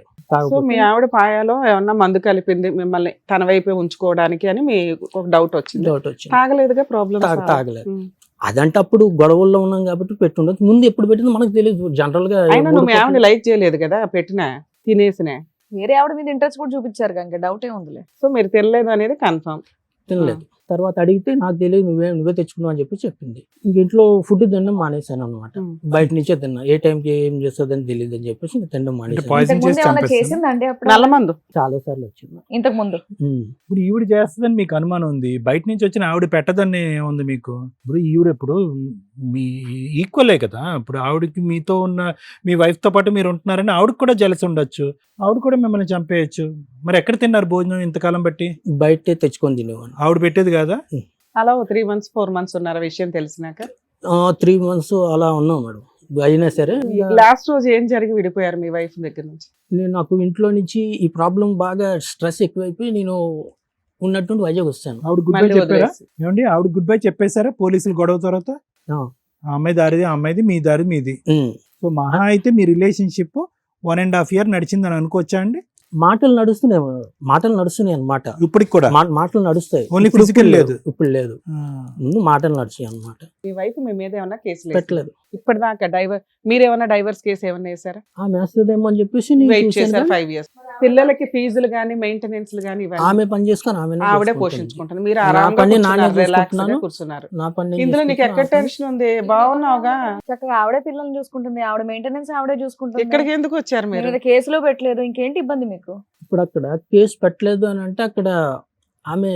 సో మీ ఆవిడ పాయాలో ఏమన్నా మందు కలిపింది మిమ్మల్ని తన వైపే ఉంచుకోవడానికి అని మీ ఒక డౌట్ వచ్చింది. డౌట్ వచ్చింది, తాగలేదుగా, ప్రాబ్లం తాగలేదు. అదంటే అప్పుడు గొడవల్లో ఉన్నాం కాబట్టి పెట్టుండదు. ముందు ఎప్పుడు పెట్టిందో మనకు తెలియదు. జనరల్ గా అయినా నువ్వు మీ ఆవిడ లైక్ చేయలేదు కదా పెట్టిన తినేసినే. వేరే ఆవిడ మీద ఇంట్రెస్ట్ కూడా చూపించారు కనుక డౌట్ ఏ ఉందిలే. సో మీరు తినలేదు అనేది కన్ఫర్మ్. తినలేదు. తర్వాత అడిగితే నాకు తెలియదు, నువ్వే తెచ్చుకున్నావు అని చెప్పి చెప్పింది. ఇంక ఇంట్లో ఫుడ్ తినడం మానేశాను అనమాట. బయట నుంచే తిన్నా, ఏ టైంకి ఏం చేస్తుందని తెలియదు అని చెప్పేసి ఇంక తినడం మానేశాను. poison ఇంతకు ముందు చేసి ఏమన్నా చంపేస్తాను. చేసిందండి అప్పుడు? నల్ల మందు చాలా సార్లు వచ్చింది. ఇంతకు ముందు ఇప్పుడు ఈవిడ చేస్తుందని మీకు అనుమానం ఉంది, బయట నుంచి వచ్చిన ఆవిడ పెట్టదని ఏముంది మీకు? ఇప్పుడు ఈవిడ ఇప్పుడు మీ ఈక్వలే కదా. ఇప్పుడు ఆవిడకి మీతో ఉన్న మీ వైఫ్ తో పాటు మీరు ఉంటున్నారని ఆవిడకి కూడా జలసి ఉండొచ్చు, ఆవిడ కూడా మిమ్మల్ని చంపేయచ్చు. మరి ఎక్కడ తిన్నారు భోజనం ఇంతకాలం బట్టి? బయటే తెచ్చుకొని తినేవాడిని. ఆవిడ పెట్టేది కాదా? అలా 3 months 4 months ఉన్నార విషయం తెలిసినాక? 3 months అలా ఉన్నాం మేడం. అయినా సరే లాస్ట్ రోజు ఏం జరిగి విడిపోయారు మీ వైఫ్ దగ్గర నుంచి? నాకు ఇంట్లో నుంచి ఈ ప్రాబ్లం బాగా స్ట్రెస్ ఎక్కువైపోయి నేను ఉన్నట్టుండి వైజాగ్ వస్తాను. ఆవిడ గుడ్ బై మళ్ళీ చెప్పారా? వదిలేసి. ఏమండి ఆవిడ గుడ్ బై చెప్పేశారా పోలీసులు గొడవ తర్వాత? ఆ. ఆ అమ్మాయి దారిది ఆ అమ్మాయిది, మీ దారి మీది. ఉమ్. సో మహా అయితే మీ రిలేషన్షిప్ 1.5 year నడిచిందని అనుకోవచ్చా అండి? మాటలు నడుస్తున్నాయి అన్నమాట. ఇప్పటికి కూడా మాటలు నడుస్తాయి. Only ఇప్పుడు physical లేదు. ఇప్పుడు లేదు, ముందు మాటలు నడిచాయి అన్నమాట. మీ వైఫ్ మీ మీద ఏమన్నా కేసులు పెట్టలేదు. ఇప్పటిదాకా మీరేమన్నా డైవర్స్ కేసు ఏమన్నా వేసారా? ఆమె వేస్తుందేమో అని చెప్పేసి నేను వెయిట్ చూశాను చేశారు కానీ 5 years. పిల్లలకి ఫీజులు గానీ మెయింటెనెన్స్ గానీ ఇవన్నీ ఆమె పని చేసుకొని ఆవిడే పోషించుకుంటుంది. మీరు నా ఆరాంగా పని నానే కూర్చున్నారు, రిలాక్స్ గా చూసుకుంటున్నాను. కూర్చున్నారు. నా పని ఇందులో నీకు ఎక్కడ టెన్షన్ ఉంది? బాగున్నావుగా. చక్కగా ఆవిడే పిల్లల్ని చూసుకుంటుంది, ఆవిడ మెయింటెనెన్స్ ఆవిడే చూసుకుంటుంది. ఇక్కడికి ఎందుకు వచ్చారు మీరు మీరు? ఏదో కేసులో పెట్టలేదు, ఇంకేంటి ఇబ్బంది మీకు? ఇప్పుడు అక్కడ కేసు పెట్టలేదు అని అంటే అక్కడ ఆమె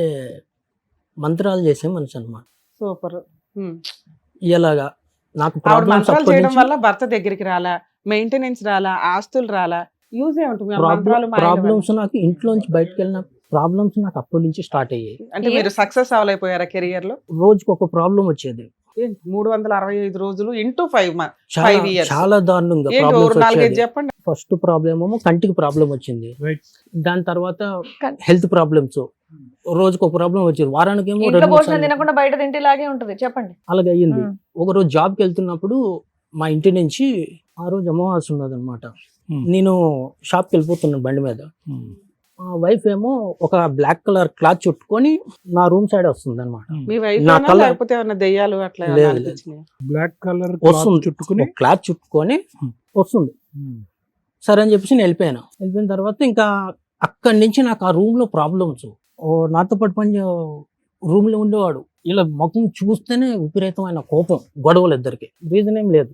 మంత్రాలు చేసే మనిషి అనమాట. సూపర్. ఇలాగా నాకు ఆవిడ ప్రాబ్లమ్స్ మంత్రాలు అప్పటి చేయడం నుంచి వల్ల భర్త దగ్గరికి రాలా, మెయింటెనెన్స్ రాలా, ఆస్తులు రాలా, యూజ్ ఏముంటుంది? ఆ మంత్రాలు మాయల వల్ల. ప్రాబ్లమ్స్ నాకు ఇంట్లోంచి బయటకు వెళ్ళిన ప్రాబ్లమ్స్ నాకు అప్పటి నుంచి స్టార్ట్ అయ్యాయి. అంటే మీరు సక్సెస్ అవ్వలేకపోయారా కెరియర్ లో? రోజుకి ఒక ప్రాబ్లం వచ్చేది. 365 రోజులు ఇంటూ 5 చాలా 5 years. చాలా దారుణంగా ఏంటి ప్రాబ్లమ్స్ ఒక 4-5 వచ్చేది. చెప్పండి. ఫస్ట్ ప్రాబ్లమ్ ఏమో కంటికి ప్రాబ్లం వచ్చింది. Right. దాని తర్వాత కం- హెల్త్ ప్రాబ్లమ్స్, రోజుకి ఒక ప్రాబ్లం వచ్చేది. వారానికి ఏమో ఇంట్లో 2-3 భోజనం సార్లు తినకుండా బయట తింటేలాగే ఉంటది. చెప్పండి. అలాగే అయ్యింది. ఉమ్. ఒక రోజు జాబ్కి వెళ్తున్నప్పుడు మా ఇంటి నుంచి ఆ రోజు అమావాస్య ఉన్నది అనమాట. నేను షాప్కి వెళ్ళిపోతున్నాను బండి మీద. మా వైఫ్ ఏమో ఒక బ్లాక్ కలర్ క్లాత్ చుట్టుకొని నా రూమ్ సైడ్ వస్తుంది అనమాట. మీ వైఫ్ నా కళ్ళ- లేకపోతే ఏమన్నా దెయ్యాలు అట్లా లేదు, లేదు. అనిపించినాయి? బ్లాక్ కలర్ వస్తుంది చుట్టుకుని క్లాత్ చుట్టుకొని వస్తుంది. సరే అని చెప్పేసి నేను వెళ్ళిపోయాను. వెళ్ళిపోయిన తర్వాత ఇంకా అక్కడి నుంచి నాకు ఆ రూమ్ లో ప్రాబ్లమ్స్. నాతో పాటు పని రూమ్ లో ఉండేవాడు. ఇలా ముఖం చూస్తేనే విపరీతమైన కోపం, గొడవలు ఇద్దరికి. రీజన్ ఏం లేదు,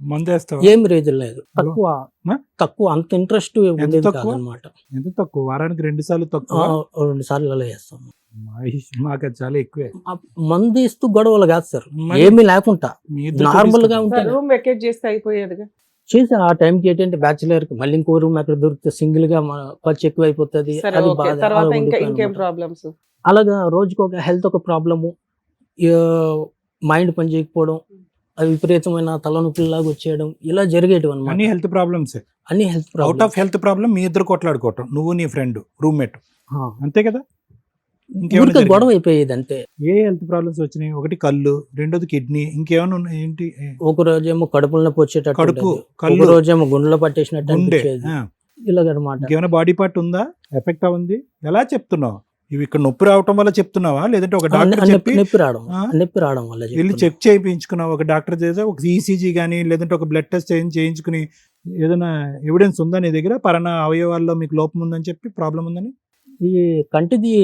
మందేస్తావా? ఏం రీజన్ లేదు. తక్కువ ఆ? తక్కువ అంత ఇంట్రెస్ట్ ఉండేది తక్కువ? కాదనమాట. ఎంత తక్కువ? వారానికి 2 సార్లు తక్కువ? 2 సార్లు అలా చేస్తాం. మాకు అది చాలా ఎక్కువే. ఆ మందు ఇస్తూ గొడవలు కాదు సార్, మరి ఏమీ లేకుండా మీ ఇద్దరు నార్మల్ గా చూపిస్తారు. ఉంటాను. రూమ్ వెకేట్ చేస్తే అయిపోయేదిగా. చేసి ఆ టైంకి ఏంటంటే బ్యాచులర్ కి మళ్ళీ ఇంకో రూమ్ ఎక్కడ దొరికితే సింగిల్ గా ఖర్చు ఎక్కువ అయిపోతుంది. సరే అది ఓకే. బాధ. తర్వాత అలా ఇంకా ఉండిపోయాను ఇంకేం అన్నమాట. ప్రాబ్లమ్స్? అలాగా రోజుకి ఒక హెల్త్ ఒక ప్రాబ్లము, మైండ్ పని చేయకపోవడం, అది విపరీతమైన తలనొప్పిలాగా వచ్చేయడం, ఇలా జరిగేటివి అన్ని అనమాట. Health problems. అన్ని health out problem. Off health problem మీ ఇద్దరు కొట్లాడుకోవటం, నువ్వు నీ ఫ్రెండ్ రూమ్మేట్, అంతే కదా? ఇంకేమైనా ఊరికే జరిగిందా? గొడవ అయిపోయేది అంతే. ఏ హెల్త్ ప్రాబ్లమ్స్ వచ్చినాయి? ఒకటి కళ్ళు, రెండోది కిడ్నీ, ఇంకేమైనా ఉన్నాయి ఏంటి? ఒక రోజేమో కడుపులో నొప్పి వచ్చేటట్టు కడుపు, ఉండేది. ఒక కళ్ళు, రోజేమో గుండెలో పట్టేసినట్టు గుండె. అనిపించేది. ఆ. ఇలాగనమాట. ఇంకేమైనా బాడీ పార్ట్ ఉందా ఎఫెక్ట్ అవుంది? ఎలా చెప్తున్నావు? ఇవి ఇక్కడ నొప్పి రావటం వల్ల చెప్తున్నావా, లేదంటే ఒక డాక్టర్ చెప్పి నొప్పి రావడం, ఆ? నొప్పి రావడం వల్ల వెళ్ళి చెప్తున్నా. చెక్ చేయించుకున్నావు? ఒక డాక్టర్ చేసే ఒక ఈసీజీ కానీ లేదంటే ఒక బ్లడ్ టెస్ట్ చేయించుకుని ఏదైనా ఎవిడెన్స్ ఉందా నీ దగ్గర? పరణ అవయవాల్లో మీకు లోపం ఉందని చెప్పి ప్రాబ్లం ఉందని? ఈ కంటిది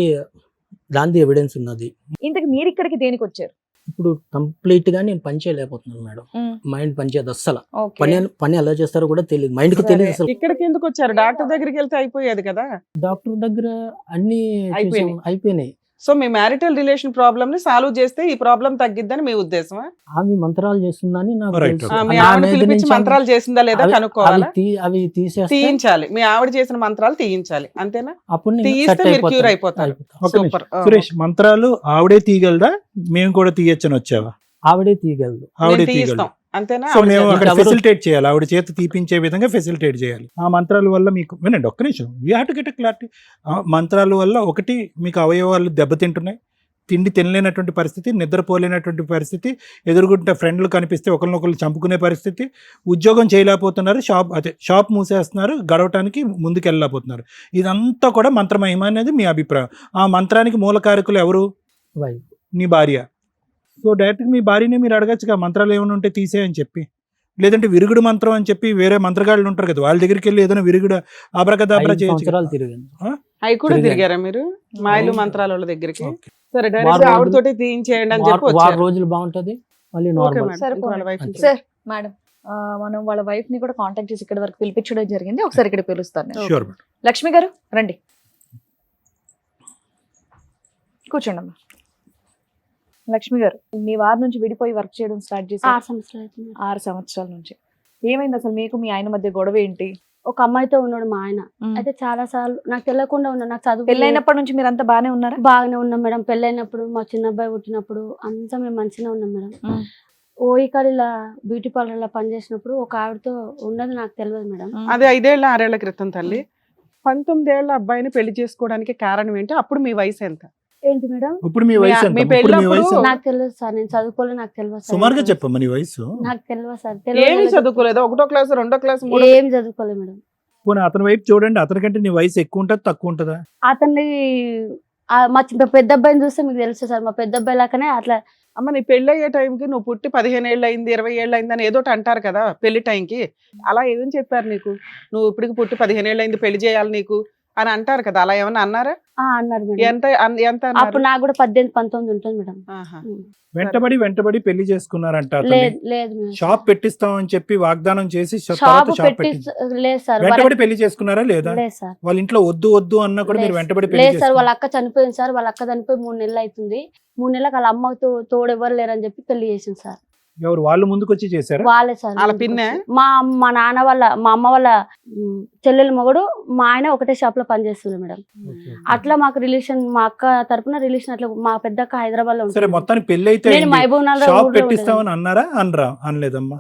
దాని ఎవిడెన్స్ ఉన్నది. ఇంతకు మీరు ఇక్కడికి దేనికి వచ్చారు? ఇప్పుడు కంప్లీట్ గా నేను పని చేయలేకపోతున్నాను మేడం. మైండ్ పని చేయదు అస్సలు. ఓకే. పని ఎలా చేస్తారో కూడా తెలియదు, మైండ్ కి తెలియదు అసలు. ఇక్కడికి ఎందుకు వచ్చారు? డాక్టర్ దగ్గరికి వెళ్తే అయిపోయేది కదా. డాక్టర్ దగ్గర అన్ని అయిపోయినాయి. చూసాం, అయిపోయినాయి. సో మీ మ్యారిటల్ రిలేషన్ ప్రాబ్లమ్ ని సాల్వ్ చేస్తే ఈ ప్రాబ్లం తగ్గిద్దని మీ ఉద్దేశమా? ఆమె మంత్రాలు చేస్తుందని నాకు Right, తెలుసు. okay. మీ నా ఆవిడ మీద పిలిపించి నుంచి మంత్రాలు చేసిందా లేదా అవి- కనుక్కోవాలా? అవి తీసేస్తే తీయించాలి. మీ ఆవిడ చేసిన మంత్రాలు తీయించాలి, అంతేనా? అప్పుడు నేను తీయిస్తే set మీరు అయిపోతాను. క్యూర్ అయిపోతారు. ఒక నిమిషం. సూపర్. సురేష్, మంత్రాలు ఆవిడే తీయగలదా? మేము కూడా తీయచ్చని వచ్చావా? ఆవిడే తీయగలదు. ఆవిడే తీయిస్తాం, తీయగలదు. అంతేనా? సో ఆవిడ మేము చేత- అక్కడ ఎవరు- ఫెసిలిటేట్ చేయాలి, ఆవిడ చేత తీపించే విధంగా ఫెసిలిటేట్ చేయాలి. ఆ మంత్రాల వల్ల మీకు వినండి ఒక్క నిమిషం, we have to get a clarity. మంత్రాల వల్ల ఒకటి మీకు అవయవాలు దెబ్బతింటున్నాయి, తిండి తినలేనటువంటి పరిస్థితి, నిద్రపోలేనటువంటి పరిస్థితి, ఎదురుగుంటే ఫ్రెండ్లు కనిపిస్తే ఒకరినొకరు చంపుకునే పరిస్థితి, ఉద్యోగం చేయలేకపోతున్నారు, షాప్ మూసేస్తున్నారు, గడవటానికి ముందుకు వెళ్ళలేకపోతున్నారు. ఇదంతా కూడా మంత్రమహిమ అనేది మీ అభిప్రాయం. ఆ మంత్రానికి మూలకారకులు ఎవరు? వైఫ్. నీ భార్య. సో డైరెక్ట్గా మీ భార్యనే మీరు అడగచ్చుగా మంత్రాలు ఏమైనా ఉంటే తీసేయని చెప్పి, లేదంటే విరుగుడు మంత్రం అని చెప్పి వేరే మంత్రగాళ్ళు ఉంటారు కదా, వాళ్ళ దగ్గరికి వెళ్ళి ఏదైనా విరుగుడు ఆబ్రకదాబ్రా 5 చేయొచ్చు. సంవత్సరాలు తిరిగాను. అవి కూడా తిరిగాను. తిరిగారా మీరు మాయలు అవును. మంత్రాల వాళ్ళ దగ్గరికి? ఓకే. సరే, వారం డైరెక్ట్ రోజులు- ఆవిడతోటి తీయించేయండి అని చెప్పి వారం వచ్చారు. రోజులు బాగుంటది, మళ్ళీ ఓకే నార్మల్. మేడం, సరే, ఇంకో వాళ్ళ వైఫ్ అంతే. సార్ మేడం, మనం వాళ్ళ వైఫ్ ని కూడా కాంటాక్ట్ చేసి ఇక్కడ వరకు పిలిపించడం జరిగింది. ఒకసారి ఇక్కడ పిలుస్తాను నేను. Sure, madam. లక్ష్మి గారు రండి, కూర్చోండి అమ్మా. లక్ష్మి గారు, మీ వారి నుంచి విడిపోయి వర్క్ చేయడం స్టార్ట్ చేసి 6 సంవత్సరాలు అవుతుంది. 6 సంవత్సరాల నుంచి ఏమైంది అసలు? మీకు మీ ఆయన మధ్య గొడవ ఏంటి? ఒక అమ్మాయితో ఉన్నాడు మా ఆయన. అయితే చాలా సార్లు నాకు తెలియకుండా ఉన్నాడు. నాకు చదువు పెళ్ళైనప్పటి నుంచి మీరు అంతా బాగానే ఉన్నారా? బాగానే ఉన్నాం మేడం. పెళ్ళైనప్పుడు మా చిన్న అబ్బాయి పుట్టినప్పుడు అంతా మేము మంచిగా ఉన్నాం మేడం. ఓయికాడ ఇలా బ్యూటీ పార్లర్ లో పనిచేసినప్పుడు ఒక ఆవిడతో ఉన్నది నాకు తెలియదు మేడం. అది 5 ఏళ్ళ 6 ఏళ్ల క్రితం తల్లి. 19 ఏళ్ల అబ్బాయిని పెళ్లి చేసుకోవడానికి కారణం ఏంటి? అప్పుడు మీ వయసు ఎంత? ఏంటి మేడం? ఇప్పుడు మీ వయసు ఎంత? మీ ఇప్పుడు మీ పెళ్ళప్పుడు వయసు ఎంత? నాకు తెలియదు సార్, నేను చదువుకోలేదు, నాకు తెలియదు సార్. సుమారుగా చెప్పమ్మా నీ వయసు. నాకు తెలియదు సార్. ఏమి చదువుకోలేదు? 1వ క్లాస్, 2వ క్లాస్, 3వ ఏం చదువుకోలేదు మేడం. పోనీ అతని వైపు చూడండి, అతనికంటే నీ వయసు ఎక్కువ ఉంటుంది తక్కువ ఉంటుందా? అతన్ని మా పెద్ద అబ్బాయిని చూస్తే మీకు తెలుసు సార్, మా పెద్ద అబ్బాయి లాగానే అట్లా అమ్మ నీ పెళ్లి అయ్యే టైంకి నువ్వు పుట్టి 15 ఏళ్ళు అయింది 20 ఏళ్ళు అయింది అని ఏదో ఒకటి అంటారు కదా పెళ్లి టైంకి. అలా ఏం చెప్పారు నీకు? నువ్వు ఇప్పటికి పుట్టి 15 ఏళ్ళు అయింది పెళ్లి చేయాలి నీకు అని అంటారు కదా, అలా ఏమన్నా అన్నారా? అన్నారు మేడం. ఎంత ఎంత అన్నారు? అప్పుడు నాకు కూడా 18-19 ఉంటుంది మేడం. ఆహా. వెంటబడి పెళ్లి చేసుకున్నారంట అతన్ని. లేదు లేదు మేడం. షాప్ పెట్టిస్తామని చెప్పి వాగ్దానం చేసి షాప్ తర్వాత షాప్ పెట్టి పెట్టి లేదు సార్. వెంటబడి పెళ్లి చేసుకున్నారా లేదా? లేదు సార్. వాళ్ళ ఇంట్లో వద్దు అన్నా కూడా మీరు లేదు వెంటబడి పెళ్లి లేదు సార్. వాళ్ళ చేసుకున్నారు. అక్క చనిపోయింది సార్. వాళ్ళ అక్క చనిపోయి 3 నెలలు అవుతుంది. 3 నెలలకు వాళ్ళ అమ్మతో తోడు ఎవరు లేరని చెప్పి పెళ్లి చేసింది సార్. ఎవరు వాళ్ళు ముందుకు వచ్చి చేశారా? వాళ్ళే సార్. వాళ్ళ పిన్నే? మా నాన్న వాళ్ళ మా అమ్మ వాళ్ళ చెల్లెల మొగడు మా ఆయన ఒకటే షాప్ లో పనిచేస్తుంది మేడం. అట్లా మాకు రిలేషన్, మా అక్క తరపున రిలేషన్ అట్లా. మా పెద్దక్క హైదరాబాద్ లో సరే ఉంటుంది. మొత్తానికి పెళ్లి అయితే నేను అయింది. మహబూబ్ నగర్ షాప్ ఊర్లో ఉండేదాన్ని. పెట్టిస్తామని అన్నారా? అనలేదమ్మా.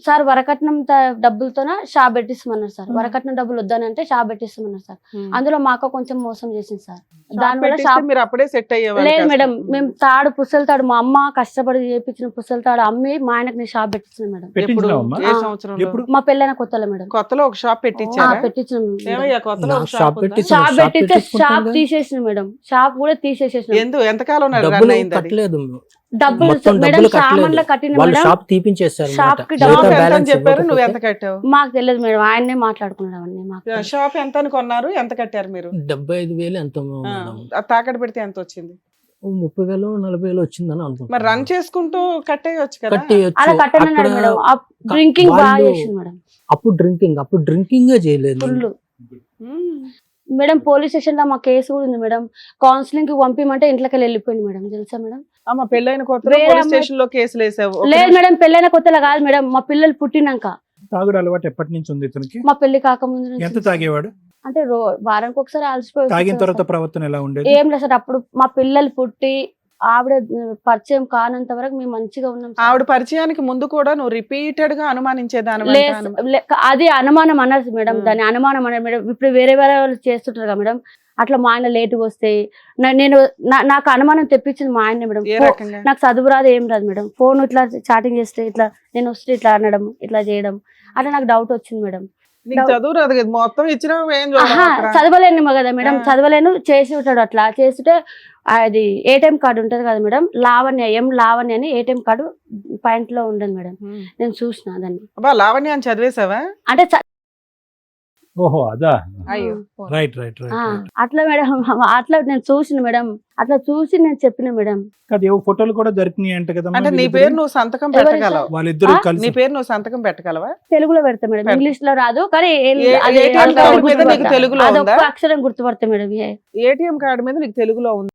సార్ వరకట్నం డబ్బులతోన షాప్ పెట్టిస్తామన్నారు సార్. వరకట్నం డబ్బులు వద్దానంటే షాప్ పెట్టిస్తామన్నారు సార్. అందులో మా అక్క కొంచెం మోసం చేసింది సార్. దానివల్ల షాప్ మీరు అప్పుడే సెట్ అయ్యేవాళ్ళు లేదు కాస్త. మేడం. మేము పుస్తల తాడు మా అమ్మ కష్టపడి చేపించిన పుస్తల తాడు అమ్మి మా ఆయనకు నేను షాప్ పెట్టించాను మేడం. ఎప్పుడు? పెట్టించినావమ్మా? ఏ ఆ. సంవత్సరంలో? ఎప్పుడు? మా పెళ్ళైన కొత్తలో మేడం. కొత్తలో ఒక షాప్ పెట్టించారా? పెట్టించాను మేడం. ఏమయ్యా కొత్తలో ఒక నా షాప్ షాప్ ఉందా? పెట్టి- షాప్ షాప్ పెట్టిస్తే పెట్టించుకుంటాం షాప్ కదా. తీసేసిన మేడం. షాప్ కూడా తీసేసేసిన. ఎంతకాలం రన్ డబ్బులు అయింది అది? కట్టలేదు, డబ్బులు మొత్తం మేడం డబ్బులు సామాన్లు కట్టలేదు. కట్టిన వాళ్ళు మేడం. షాప్ తీపించేస్తారు షాప్ కి షాప్ డబ్బులు ఎంత అని బ్యాలెన్స్ చెప్పారు, నువ్వు ఎంత ఇవ్వకపోతే కట్టావు? మాకు తెలియదు మేడం. ఆయన్నే మాట్లాడుకున్నాడు అవన్నీ మాకు తెలియదు. షాప్ ఎంత అని కొన్నారు, ఎంత కట్టారు మీరు? 75,000 ఎంతో ఆ, మేడం. ఆ తాకట్టు పెడితే ఎంత వచ్చింది? 30,000 40,000 వచ్చిందని అనుకుంటా. మరి రన్ చేసుకుంటూ కట్టేయచ్చు కదా. కట్టేయచ్చు. అలా కట్టనన్నాడు అక్కడ మేడం. డ్రింకింగ్ బాగా వాళ్ళు- చేసింది మేడం. అప్పుడు డ్రింకింగ్ చేయలేదు. ఫుల్ మ్మ్. మేడం. పోలీస్ స్టేషన్ లో మా కేసు కూడా ఉంది మేడం. కౌన్సిలింగ్ కి పంపిమంటే ఇంట్లోకి వెళ్ళిపోయింది మేడం. తెలుసా మేడం? అమ్మ పెళ్ళైన కొత్తలో వేరే పోలీస్ అమ్మాయి- స్టేషన్ లో కేసులు వేసావు. ఒక లేదు నిమిషం. మేడం. పెళ్ళైన కొత్తలో కాదు మేడం. మా పిల్లలు పుట్టినాక, తాగుడు అలవాటు ఎప్పటి నుంచి ఉంది ఇతనికి? మా పెళ్లి కాకముందు నుంచి. ఎంత తాగేవాడు? అంటే వారానికి ఒకసారి అలసిపోయి తాగిన వచ్చేసాడు తర్వాత సార్. ప్రవర్తన ఎలా ఉండేది? ఏం లేదు సార్. అప్పుడు మా పిల్లలు పుట్టి ఆవిడ పరిచయం కానంత వరకు మేము మంచిగా ఉన్నాం సార్. ఆవిడ పరిచయానికి ముందు కూడా నువ్వు రిపీటెడ్ గా అనుమానించేదాని అది అనుమానం అన్నారు మేడం. Hmm. దాని అనుమానం అన్నారు మేడం. ఇప్పుడు వేరే వాళ్ళు చేస్తుంటారు కదా మేడం. అట్లా మా ఆయన లేటుగా వస్తే నాకు అనుమానం తెప్పించింది మా ఆయన మేడం. ఏ రకంగా? నాకు చదువు రాదు ఏం రాదు మేడం. ఫోన్ ఇట్లా చాటింగ్ చేస్తే ఇట్లా నేను వస్తే ఇట్లా అనడం ఇట్లా చేయడం అట్లా నాకు డౌట్ వచ్చింది మేడం. నీకు చదువు రాదు కదా, మొత్తం ఇచ్చిన ఏం చూడవు ఆహా, అక్కడ. చదవలేను కదా మేడం. ఆ. చదవలేను చేసి ఉంటాడు. అట్లా చేస్తుంటే అది ఏటీఎం కార్డు ఉంటది కదా మేడం. లావణ్య అని ఏటీఎం కార్డు పాయింట్ లో ఉండదు మేడం. మ్మ్. నేను చూసిన దాన్ని. అబ్బా లావణ్య అని చదివేశావా? అంటే ఓహో అదా. అయ్యో. రైట్ అట్లా మేడం. అట్లా నేను చూసిన మేడం. అట్లా చూసి నేను చెప్పిన మేడం. అది ఏవో ఫోటోలు కూడా దొరికినాయి అంట కదా. అంటే నీ పేరు నువ్వు సంతకం ఎవరి పెట్టగలవు? వాళ్ళిద్దరు ఆ? కలిసి నీ పేరు నువ్వు సంతకం పెట్టగలవా? తెలుగులో పెడతా మేడం. పెడతా. ఇంగ్లీష్ లో రాదు కానీ ATM కార్డు మీద నీకు తెలుగులో ఉందా? అదొక్క అక్షరం గుర్తుపడతా మేడం. ఏటీఎం కార్డు మీద నీకు తెలుగులో ఉంది.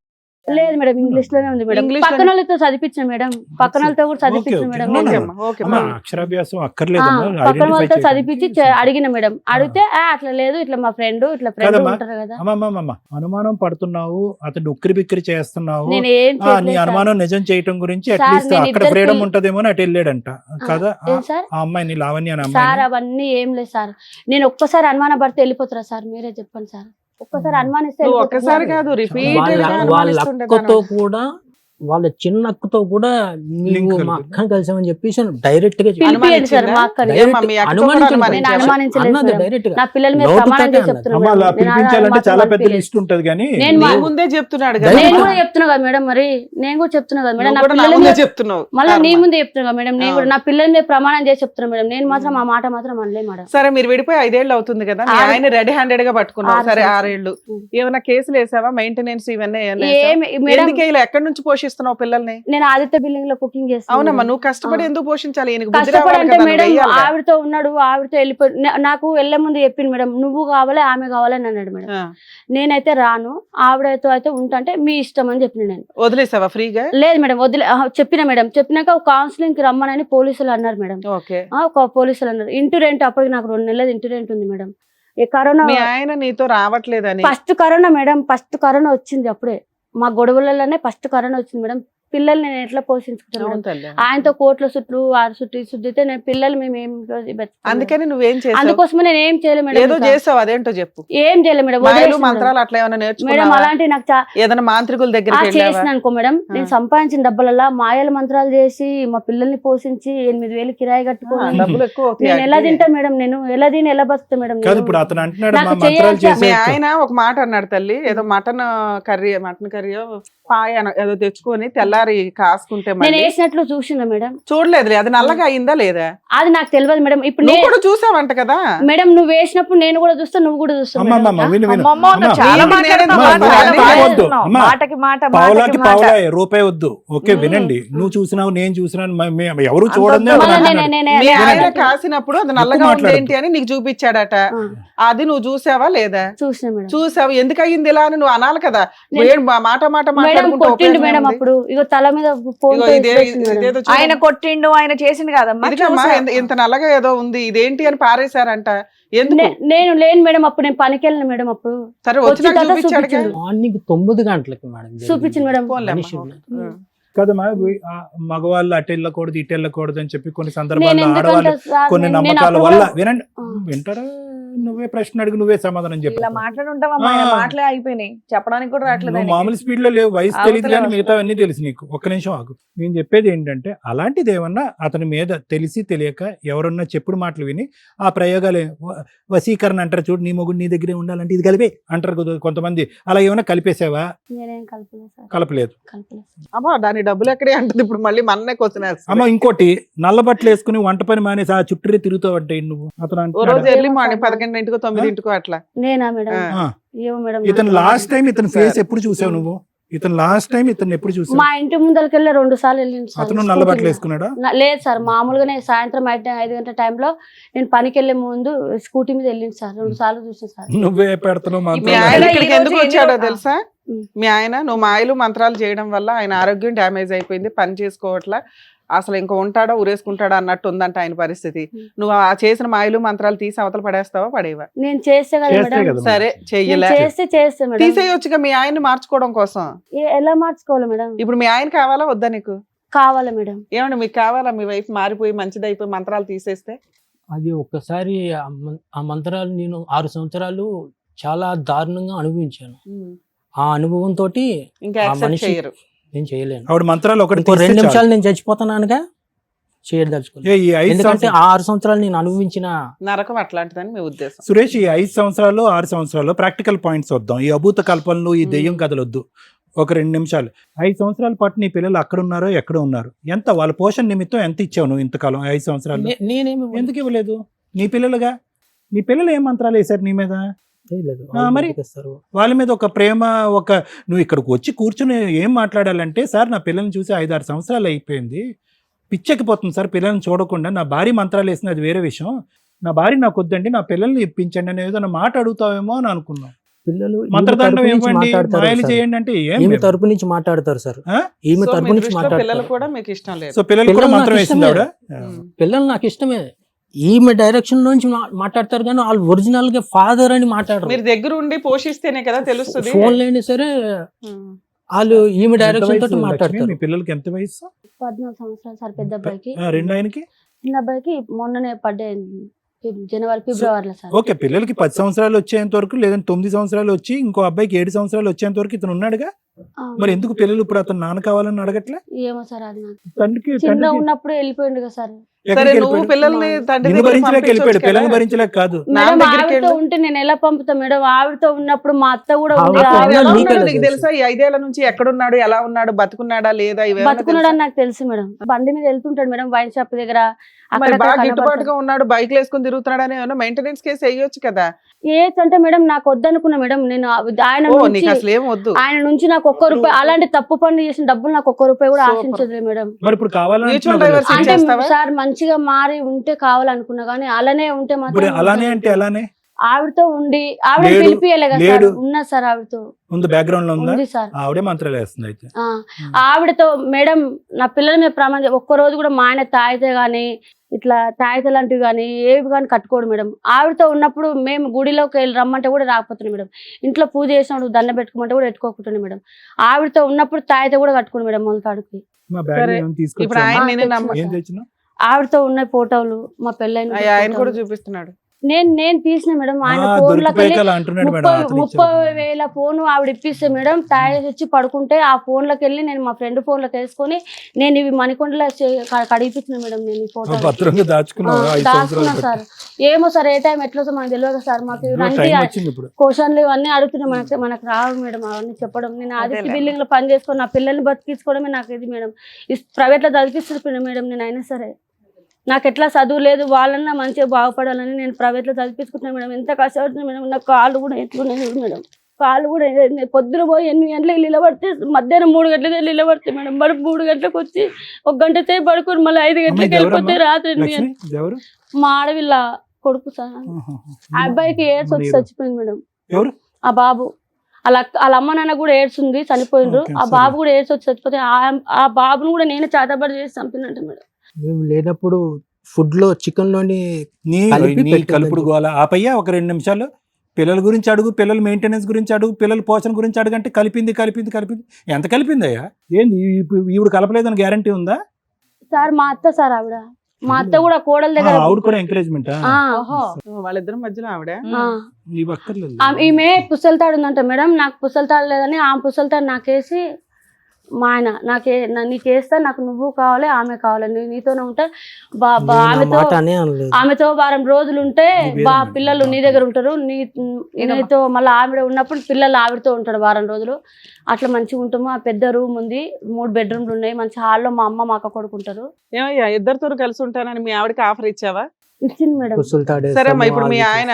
లేదు మేడం. ఇంగ్లీష్ లోనే ఉంది మేడం. ఇంగ్లీష్ పక్కన వాళ్ళతో చదివించిన మేడం. పక్కన వాళ్ళతో కూడా చదివించిన ఓకే, మేడం. ఓకే. ఓకే నేను. అమ్మా, ఓకే అమ్మా, అమ్మా. అక్షరాభ్యాసం అక్కర్లేదమ్మా. పక్కన వాళ్ళతో ఐడెంటిఫై చదివించి అడిగిన మేడం. అడిగితే అట్లా లేదు ఇట్లా మా ఫ్రెండ్ కదమ్మా. ఉంటారు కదా. అమ్మమ్మ అనుమానం పడుతున్నావు, అతను ఉక్కిరి బిక్కిరి చేస్తున్నావు. నేను ఏం నీ చేయట్లేదు సార్. అనుమానం నిజం చేయటం గురించి సార్, అట్లీస్ట్ నేను అక్కడ ఇద్దరు ఫ్రీడమ్ పిల్ల- ఉంటదేమో అని అటు వెళ్ళాడంట కదా. ఏం సార్? ఆ అమ్మాయిని లావణ్య అనే సార్ అమ్మాయిని. అవన్నీ ఏం లేదు సార్. నేను ఒక్కసారి అనుమాన పడితే వెళ్ళిపోతారా సార్? మీరే చెప్పండి సార్. ఒక్కసారి అనుమానిస్తే నువ్వు వెళ్ళిపోతారా? ఒక్కసారి కాదు రిపీటెడ్ గా వాళ్ళ అనుమానిస్తుండే అక్కతో కూడా వాళ్ళ చిన్న అక్కతో కూడా Link నీవు మా కలిపి. అక్కని కలిసామని చెప్పేసి డైరెక్ట్ గా చెప్పి- పిలిపియండి సార్ మా అక్కని. Direct ఏమ్మా, మీ అక్కతో అనుమానించింది. కూడా నేను అనుమానించావా? అనుమానించలేదు అన్నది మేడం. డైరెక్ట్ గా. నా పిల్లల మీద నోటు ప్రమాణం తోటే చేసి అన్నది. చెప్తున్నా అమ్మ మేడం. అలా నేను పిలిపించాలంటే మాత్రం చాలా పెద్ద పంపించలేదు. లిస్ట్ ఉంటది కానీ నేను నీ మా- ముందే చెప్తున్నాడు కదా. Direct నేను గా. కూడా చెప్తున్నా కదా మేడం. మరి నేను కూడా చెప్తున్నా కదా మేడం. నువ్వు నా కూడా నా పిల్లల ముందే మీద చెప్తున్నావు. మళ్ళీ నీ కర్మ. ముందే చెప్తున్నా కదా మేడం. నేను కూడా నా పిల్లల మీద ప్రమాణం చేసి చెప్తున్నా మేడం. నేను మాత్రం ఆ మాట మాత్రం అనలే మేడం. సరే మీరు విడిపోయి 5 ఏళ్ళు అవుతుంది కదా, మీ 6 ఆయన రెడీ హ్యాండెడ్ గా పట్టుకున్నావు. 6 సరే సంవత్సరాలు. 6 ఏళ్ళు ఉం. ఏమైనా కేసులు వేసావా? మెయింటెనెన్స్ ఇవన్నీ ఏమైనా వేసావా? ఏమి మేడం, ఎందుకే ఇలా ఎక్కడి నుంచి పోషిస్తున్నావు పిల్లల్ని? నేను ఆదిత్య బిల్డింగ్ లో కుకింగ్ చేస్తాను. అవునమ్మా, నువ్వు కష్టపడి ఎందుకు పోషించాలి? ఈయనకు బుద్ధి కష్టపడి రావాలి అంటే కదా, నువ్వు మేడం వెయ్యాలిగా. ఆవిడతో ఉన్నాడు, ఆవిడతో వెళ్ళిపోయి నాకు వెళ్ళే ముందు చెప్పింది మేడం. నువ్వు కావాలి ఆమె కావాలని అన్నాడు మేడం. ఆ. నేనైతే రాను, ఆవిడతో అయితే ఉంటే మీ ఇష్టం అని చెప్పిన నేను. వదిలేసావా ఫ్రీగా? లేదు మేడం చెప్పిన మేడం. చెప్పినాక కౌన్సిలింగ్ కి రమ్మనని పోలీసులు అన్నారు మేడం. ఓకే. ఒక పోలీసులు అన్నారు. ఇంటి రెంట్ అప్పటికి నాకు 2 నెలలు ఇంటి రెంట్ ఉంది మేడం. ఈ కరోనా మీ ఆయన నీతో రావట్లేదని? First corona madam. First corona వచ్చింది అప్పుడే. మా గొడవలలోనే ఫస్ట్ కరోనా వచ్చింది మేడం. పిల్లల్ని నేను ఎట్లా పోషించుకుంటాను అవును మేడం? తల్లి. ఆయనతో కోట్ల చుట్టూ 6 చుట్టూ శుద్ధితే నేను పిల్లలు మేము ఏం బతుకుతాం మేడం? అందుకని నువ్వేం చేసావు? అందుకోసమే నేను ఏం చేయలేదు మేడం. ఏదో ఇంకా. చేసావు, అదేంటో చెప్పు. ఏం చేయలేదు మేడం. మాయలు వదిలేసిన మేడం. మంత్రాలు అట్లా ఏమైనా మేడం నేర్చుకున్నావా? అలాంటి నాకు ఏదైనా మాంత్రికుల దగ్గరికి వెళ్ళావా? చేసిన అనుకో మేడం. నేను సంపాదించిన డబ్బులల్లా మాయల మంత్రాలు చేసి మా పిల్లల్ని పోషించి 8,000 కిరాయి కట్టుకోవాలి. డబ్బులు ఎక్కువ అవుతాయి నేను ఎలా వాటికి. తింటా మేడం? నేను ఎలా తిని ఎలా బతుకుతా మేడం? కాదు నేను? ఇప్పుడు అతను అంటున్నాడు నాకు మా మంత్రాలు చేయాల్సిన- మీ చేసే ఆయన ఒక మాట అన్నాడు తల్లి, ఏదో మటన్ కర్రీ పాయ ఏదో తెచ్చుకొని తెల్లారి ఒకసారి కాసుకుంటే నేను మళ్ళీ వేసినట్లు చూసిండ్రా మేడం? చూడలేదులే, అది నల్లగా అయిందా లేదా అది నాకు తెలియదు మేడం. ఇప్పుడు నువ్వు కూడా చూసావంట కదా. మేడం నువ్వు వేసినప్పుడు నేను కూడా చూస్తా, నువ్వు కూడా చూస్తావు అమ్మ మేడం. అమ్మ విను విను అమ్మమ్మ, నువ్వు అమ్మ, చాలా నేను మాట్లాడుతున్నావు, నేను చాలా నేను మాట్లాడుతున్నావు. అమ్మ, మాటకి మాట, పావులాకి మాటకి మాట. పావులాయే, రూపాయి వద్దు. ఓకే వినండి, నువ్వు చూసినావు నేను చూసినాను, ఎవరు చూడండి అంత మళ్ళా ఎవరు అంటున్నారు? మీ ఆయన నేను కాసినప్పుడు అది నల్లగా ఉంది మాట్లాడద్దు. ఏంటి అని నీకు చూపించాడట. అది నువ్వు చూసావా లేదా? చూసిన మేడం. చూసావు, ఎందుకు అయింది ఇలా అని నువ్వు అనాలి కదా. నేను- ఏం మాట మాట మేడం మాట్లాడుకుంటూ కొట్టిండు ఉపయోగం మేడం. ఏముంది? అప్పుడు ఇగో తల మీద ఫోన్ ఇగో ఇదేదో చూడు. ఆయన కొట్టిండు, ఆయన చేసింది కాదమ్మా. ఇదిగమ్మా, చూసా. ఇంత నల్లగా ఏదో ఉంది, ఇదేంటి అని పారేశారంట. ఎందుకు? నేను లేను మేడం, అప్పుడు నేను పనికి వెళ్ళిన మేడం. అప్పుడు సరే వచ్చిన వచ్చినాక తర్వాత చూపించాడు కదా. చూపించిండు. మార్నింగ్ 9 గంటలకి మేడం జరిగింది. చూపించింది మేడం. పోన్లే అమ్మ. మనిషి ఉం. కదమ్మా మగవాళ్ళు అటు వెళ్ళకూడదు ఇటు వెళ్ళకూడదు అని చెప్పి కొన్ని నేను సందర్భాల్లో ఎందుకంటే ఆడవాళ్ళు సార్ కొన్ని నేను నమ్మకాల అప్పుడు వల్ల కూడా- వినండి ఆ. వింటారా? నువ్వే ప్రశ్న అడిగి నువ్వే సమాధానం చెప్పు. ఇలా మాట్లాడుంటావమ్మా, ఆయన ఆ. మాటలే అయిపోయినాయి, చెప్పడానికి కూడా రావట్లేదు నువ్వు ఆయనకి. మామూలు స్పీడ్ లో లేవు, వయసు అవతల తెలియదు కానీ వస్తుంది. మిగతావన్నీ తెలుసు నీకు. ఒక్క నిమిషం ఆగు. నేను చెప్పేది ఏంటంటే అలాంటిది ఏమన్నా అతని మీద తెలిసి తెలియక ఎవరన్నా చెప్పుడు మాటలు విని ఆ ప్రయోగాలు వశీకరణ అంటారు చూడు, నీ మొగుడు నీ దగ్గరే ఉండాలంటే ఇది కలిపే అంటారు కొంతమంది. అలా ఏమైనా కలిపేసావా? నేనేం కలపలేదు సార్, కలపలేదు. కలపలేదు. అమ్మా దాని డబ్బులు ఎక్కడే అంటది ఇప్పుడు మళ్ళీ మన్నే క్వశ్చన్ అమ్మ ఇంకోటి, నల్ల బట్టలు వేసుకుని వంట పని మానేసి ఆ చుట్టూ తిరుగుతావు అంటే నువ్వు. అతను ఓ అంటున్నాడా? రోజు ఎర్లీ మార్నింగ్ 11 9 అట్లా. నేనా మేడం? ఆ. ఆ. ఏమో మేడం. ఇతను లాస్ట్ టైం ఇతని ఫేస్ ఎప్పుడు చూసావు నువ్వు? ఇతను లాస్ట్ టైం ఇతను ఎప్పుడు చూసావు? మా ఇంటి ముందరికి వెళ్ళి 2 సార్లు వెళ్ళింది సార్. అతను నల్ల బట్టలు వేసుకున్నాడా? లేదు సార్, మామూలుగానే సాయంత్రం 5 గంటల టైంలో నేను పనికి వెళ్ళే ముందు స్కూటీ మీద వెళ్ళింది సార్. 2 సార్లు చూసాను సార్. నువ్వే పెడతావు మీ మాత్రం. ఆయన ఈ ఇక్కడికి రోజు ఎందుకు ఎన్ని వచ్చాడో రోజులు? తెలుసా? మీ ఆయన నువ్వు మాయలు మంత్రాలు చేయడం వల్ల ఆయన ఆరోగ్యం డ్యామేజ్ అయిపోయింది, పని చేసుకోవట్లా, అసలు ఇంకా ఉంటాడో ఉరేసుకుంటాడో అన్నట్టు ఉందంట ఆయన పరిస్థితి. నువ్వు ఆ చేసిన మాయలు మంత్రాలు తీసి అవతల పడేస్తావా పడేవా? నేను చేస్తే కదా చేస్తే మేడం. కదా. సరే చెయ్యలే, చేస్తే మేడం. తీసేయొచ్చుగా మీ ఆయన్ని మార్చుకోవడం కోసం. ఎలా మార్చుకోవాలి మేడం? ఇప్పుడు మీ ఆయన కావాలా వద్దా నీకు? కావాలి మేడం. ఏమండి మీకు కావాలా మీ వైఫ్ మారిపోయి మంచిది అయిపోయి మంత్రాలు తీసేస్తే? అది ఒక్కసారి ఆ మంత్రాలు నేను 6 సంవత్సరాలు చాలా దారుణంగా అనుభవించాను. ఆ అనుభవంతో ఇంకా ఆ యాక్సెప్ట్ మనిషి చేయరు. నేను చేయలేను. ఆవిడ మంత్రాలు ఒకటి ఇంకో 2 నిమిషాలు నేను చచ్చిపోతాననుగా చేయదలుచుకోలేదు. ఈ 5 ఎందుకంటే సంవత్సరాలు ఆ 6 సంవత్సరాలు నేను అనుభవించిన నరకం అట్లాంటిదని మీ ఉద్దేశం. సురేష్, ఈ 5 సంవత్సరాలు 6 సంవత్సరాలు ప్రాక్టికల్ పాయింట్స్ వద్దాం. ఈ అభూత కల్పనలు ఈ దెయ్యం కథలు వద్దు. ఒక 2 నిమిషాలు. 5 సంవత్సరాల పాటు నీ పిల్లలు అక్కడ ఉన్నారో ఎక్కడ ఉన్నారు? ఎంత వాళ్ళ పోషణ నిమిత్తం ఎంత ఇచ్చావు నువ్వు ఇంతకాలం 5 సంవత్సరాలు? నేనేమి ఎందుకు ఇవ్వలేదు? నీ పిల్లలుగా నీ పిల్లలు ఏం మంత్రాలు వేశారు నీ మీద? చేయలేదు. మరి? వాళ్ళ మీద ఒక ప్రేమ, ఒక నువ్వు ఇక్కడికి వచ్చి కూర్చుని ఏం మాట్లాడాలంటే, సార్ నా పిల్లల్ని చూసి 5-6 సంవత్సరాలు అయిపోయింది, పిచ్చెక్కిపోతుంది సార్ పిల్లల్ని చూడకుండా, నా భార్య మంత్రాలు వేసింది అది వేరే విషయం, నా భార్య నాకు వద్దండి నా పిల్లల్ని ఇప్పించండి అని ఏదైనా మాట అడుగుతావేమో అని అనుకున్నాం. పిల్లలు మంత్రదండం ఇవ్వండి, మాయలు చేయండి అంటే ఏం ఈమె లేదు. తరపు నుంచి మాట్లాడతారు సార్. ఆ? ఈమె సో తరపు మీ నుంచి దృష్టిలో పిల్లలు మాట్లాడతారు. కూడా మీకు ఇష్టం లేదు. సో పిల్లలు కూడా పిల్లలు మంత్రం నాకు వేసింది ఆవిడ. పిల్లలు నాకు ఇష్టమే. ఈమె డైరెక్షన్ నుంచి మాట్లాడతారు కానీ వాళ్ళు ఒరిజినల్ గా ఫాదర్ అని మాట్లాడరు. మీరు దగ్గర ఉండి పోషిస్తేనే కదా తెలుస్తుంది. ఫోన్ లేని సరే వాళ్ళు ఈమె ఎంత డైరెక్షన్ వయసు తోటి లక్ష్మి? మాట్లాడతారు. మీ పిల్లలకి ఎంత వయసు? 14 సంవత్సరాలు సార్ పెద్ద అబ్బాయికి. రెండు ఆయనకి? చిన్న అబ్బాయికి మొన్ననే పడ్డే జనవరి ఫిబ్రవరిలో సార్. ఓకే, పిల్లలకి 10 సంవత్సరాలు వచ్చేంత వరకు, లేదంటే 9 సంవత్సరాలు వచ్చి ఇంకో అబ్బాయికి 7 సంవత్సరాలు వచ్చేంత వరకు ఇతను ఉన్నాడుగా. మరి ఎందుకు పిల్లలు ఇప్పుడు అతను నాన్న కావాలని అడగట్లే? ఏమో సార్, అది నాకు తండ్రికి చిన్న ఉన్నప్పుడు వెళ్ళిపోయిండు కదా సార్. సరే ఎక్కడికి నువ్వు వెళ్ళిపోయాడు? పిల్లల్ని తండ్రి నిన్ను దగ్గరికి భరించలేక వెళ్ళిపోయాడు, పంపించొచ్చు పిల్లల్ని కదా. భరించలేక కాదు. నాన్న మేడం దగ్గరికి ఆవిడతో వెళ్ళు. ఉంటే నేను ఎలా పంపుతా మేడం? ఆవిడతో ఉన్నప్పుడు మా అత్త కూడా ఉంది. ఆవిడతో ఆవిడ ఎలా నీకు ఉన్నాడో ఎలా నీకు తెలుసు? తెలుసా? ఈ 5 ఏళ్ల నుంచి ఎక్కడున్నాడు, ఎలా ఉన్నాడు, బతుకున్నాడా లేదా, ఇవేమన్నా బతుకున్నాడు తెలుసా? అని నాకు తెలుసు మేడం. బండి మీద వెళ్తుంటాడు మేడం, వైన్ షాప్ దగ్గర. మరి అక్కడక్కడ బాగా కనబడతాడు. గిట్టుబాటుగా ఉన్నాడు, బైక్లు వేసుకుని తిరుగుతున్నాడు అని ఏమన్నా మెయింటెనెన్స్ కేసు వేయొచ్చు కదా. ఏజ్ అంటే మేడం నాకు వద్దనుకున్నా మేడం. నేను ఆయన ఓ నుంచి నీకు అసలు ఏం వద్దు. ఆయన నుంచి నాకు ₹1 అలాంటి తప్పు పనులు చేసిన డబ్బులు నాకు ₹1 కూడా Super. ఆశించదు మేడం. మరి ఇప్పుడు కావాలని Mutual అంటున్నావు కదా. divorce అంటే చేస్తావా? సార్ మంచిగా మారి ఉంటే కావాలనుకున్నా కానీ అలానే ఉంటే ఇప్పుడు మాత్రం అలానే అంటే అలానే ఆవిడతో ఉండి ఆవిడ లేడు, పిలిపియలే కదా సార్. లేడు. ఉన్నా సార్ ఆవిడతో ఉంది, బ్యాక్గ్రౌండ్ లో ఉందా? ఉంది సార్. ఆవిడే మంత్రాలు వేస్తుంది అయితే. ఆ, ఆవిడతో మేడం నా పిల్లల మీద ప్రమాదం. ఒక్కరోజు కూడా మా ఆయన తాగితే గానీ ఇట్లా తాగితే లాంటివి కానీ ఏవి కానీ కట్టుకోడు మేడం. ఆవిడతో ఉన్నప్పుడు మేము గుడిలోకి వెళ్ళి రమ్మంటే కూడా రాకపోతున్నాం మేడం. ఇంట్లో పూజ చేసినప్పుడు దండ పెట్టుకోమంటే కూడా పెట్టుకోకుంటున్నాం మేడం. ఆవిడతో ఉన్నప్పుడు తాగితే కూడా కట్టుకోండి మేడం మొలతాడుకి. మా బ్యాగ్ సరే. ఏమైనా ఇప్పుడు తీసుకొచ్చావా? ఆయన నేనే తెచ్చిన నమ్మ ఏం తెచ్చినా? ఆవిడతో ఉన్న ఫోటోలు మా పెళ్ళైన ఆయన కూడా చూపిస్తున్నాడు. నేను తీసిన మేడం ఆయన ఫోన్లోకి దొరికిపోయాక అలా అంటున్నాడు మేడం, అతను 30,000 ఫోన్ ఆవిడ ఇప్పిస్తే మేడం తయారు చేసి వచ్చి పడుకుంటే ఆ ఫోన్లోకి వెళ్ళి నేను మా ఫ్రెండ్ ఫోన్లోకి వేసుకొని నేను ఇవి మణికొండలో కడిగిపించిన మేడం నేను ఈ ఫోటో భద్రంగా దాచుకున్నావా 5 దాచుకున్నా సంవత్సరాలు సార్. ఏమో సార్ ఏ టైం ఎట్లా మనకు తెలియదు సార్. మాకు ఇవన్నీ టైం వచ్చింది ఇప్పుడు. క్వశ్చన్లు ఇవన్నీ అడుగుతున్నాయి మనకు రావు మేడం అవన్నీ చెప్పడం. నేను ఆదిత్య బిల్డింగ్ లో పని చేసుకొని నా పిల్లల్ని బతికించుకోవడమే నాకు ఇది మేడం. ప్రైవేట్ లో చదివిస్తున్నాను మేడం నేను. అయినా సరే నాకు ఎట్లా చదువు లేదు, వాళ్ళన్నా మంచిగా బాగుపడాలని నేను ప్రైవేట్ లో చదివించుకుంటున్నాను మేడం. ఎంత కష్టపడుతున్నాను మేడం. నా కాళ్ళు కూడా ఎట్లున్నాయి మేడం. కాళ్ళు కూడా పొద్దున పోయి 8 గంటలకు నిలబడితే మధ్యాహ్నం 3 గంటలకే నిలబడితే మేడం. మరి 3 గంటలకు వచ్చి 1 గంట సేపు పడుకొని మళ్ళీ 5 గంటలకు వెళ్ళిపోతే రాత్రి 8 గంటలకు. ఎవరు? మా ఆడవిల్ల కొడుకు సార్. ఆ అబ్బాయికి ఎయిడ్స్ వచ్చి చచ్చిపోయింది మేడం. ఎవరు? ఆ బాబు వాళ్ళ అమ్మ నాన్న కూడా ఎయిడ్స్ ఉంది, చనిపోయిండ్రు. ఆ బాబు కూడా ఎయిడ్స్ వచ్చి చచ్చిపోతే ఆ బాబును కూడా నేను చేతబడి చేసి చంపినట్టు మేడం. మేము లేనప్పుడు ఫుడ్ లో చికెన్ లోని నీ కలుపుడు గోల ఆపయ్యా. ఒక 2 నిమిషాలు పిల్లల గురించి అడుగు, పిల్లల మెయింటెనెన్స్ గురించి అడుగు, పిల్లల పోషణ గురించి అడుగంటే కలిపింది. ఎంత కలిపిందయ్యా? ఏంది ఈవిడ కలపలేదని గ్యారంటీ ఉందా? సార్ మా అత్త సార్ ఆవిడ. మా అత్త కూడా కోడల దగ్గర ఆవిడ కూడా ఎంకరేజ్మెంట్. వాళ్ళిద్దరి మధ్యలో ఆవిడ ఈమె పుస్తలతాడు ఉందంట మేడం. నాకు పుస్తలతాడు లేదని ఆ పుస్తలతాడు నాకేసి మా ఆయన నీకు వేస్తా, నాకు నువ్వు కావాలి, ఆమె కావాలి, నీతోనే ఉంటా, ఆమెతో 1 రోజులు ఉంటే పిల్లలు నీ దగ్గర ఉంటారు, నీతో మళ్ళీ ఆవిడ ఉన్నప్పుడు పిల్లలు ఆవిడతో ఉంటాడు 1 రోజులు. అట్లా మంచిగా ఉంటాము. ఆ పెద్ద రూమ్ ఉంది, 3 బెడ్రూమ్లు ఉన్నాయి. మంచి హాల్లో మా అమ్మ మా అక్క కొడుకుంటారు. ఏమయ్యా ఇద్దరితో కలిసి ఉంటానని మీ ఆవిడకి ఆఫర్ ఇచ్చావా? ఇచ్చింది మేడం. సరే అమ్మా, ఇప్పుడు మీ ఆయన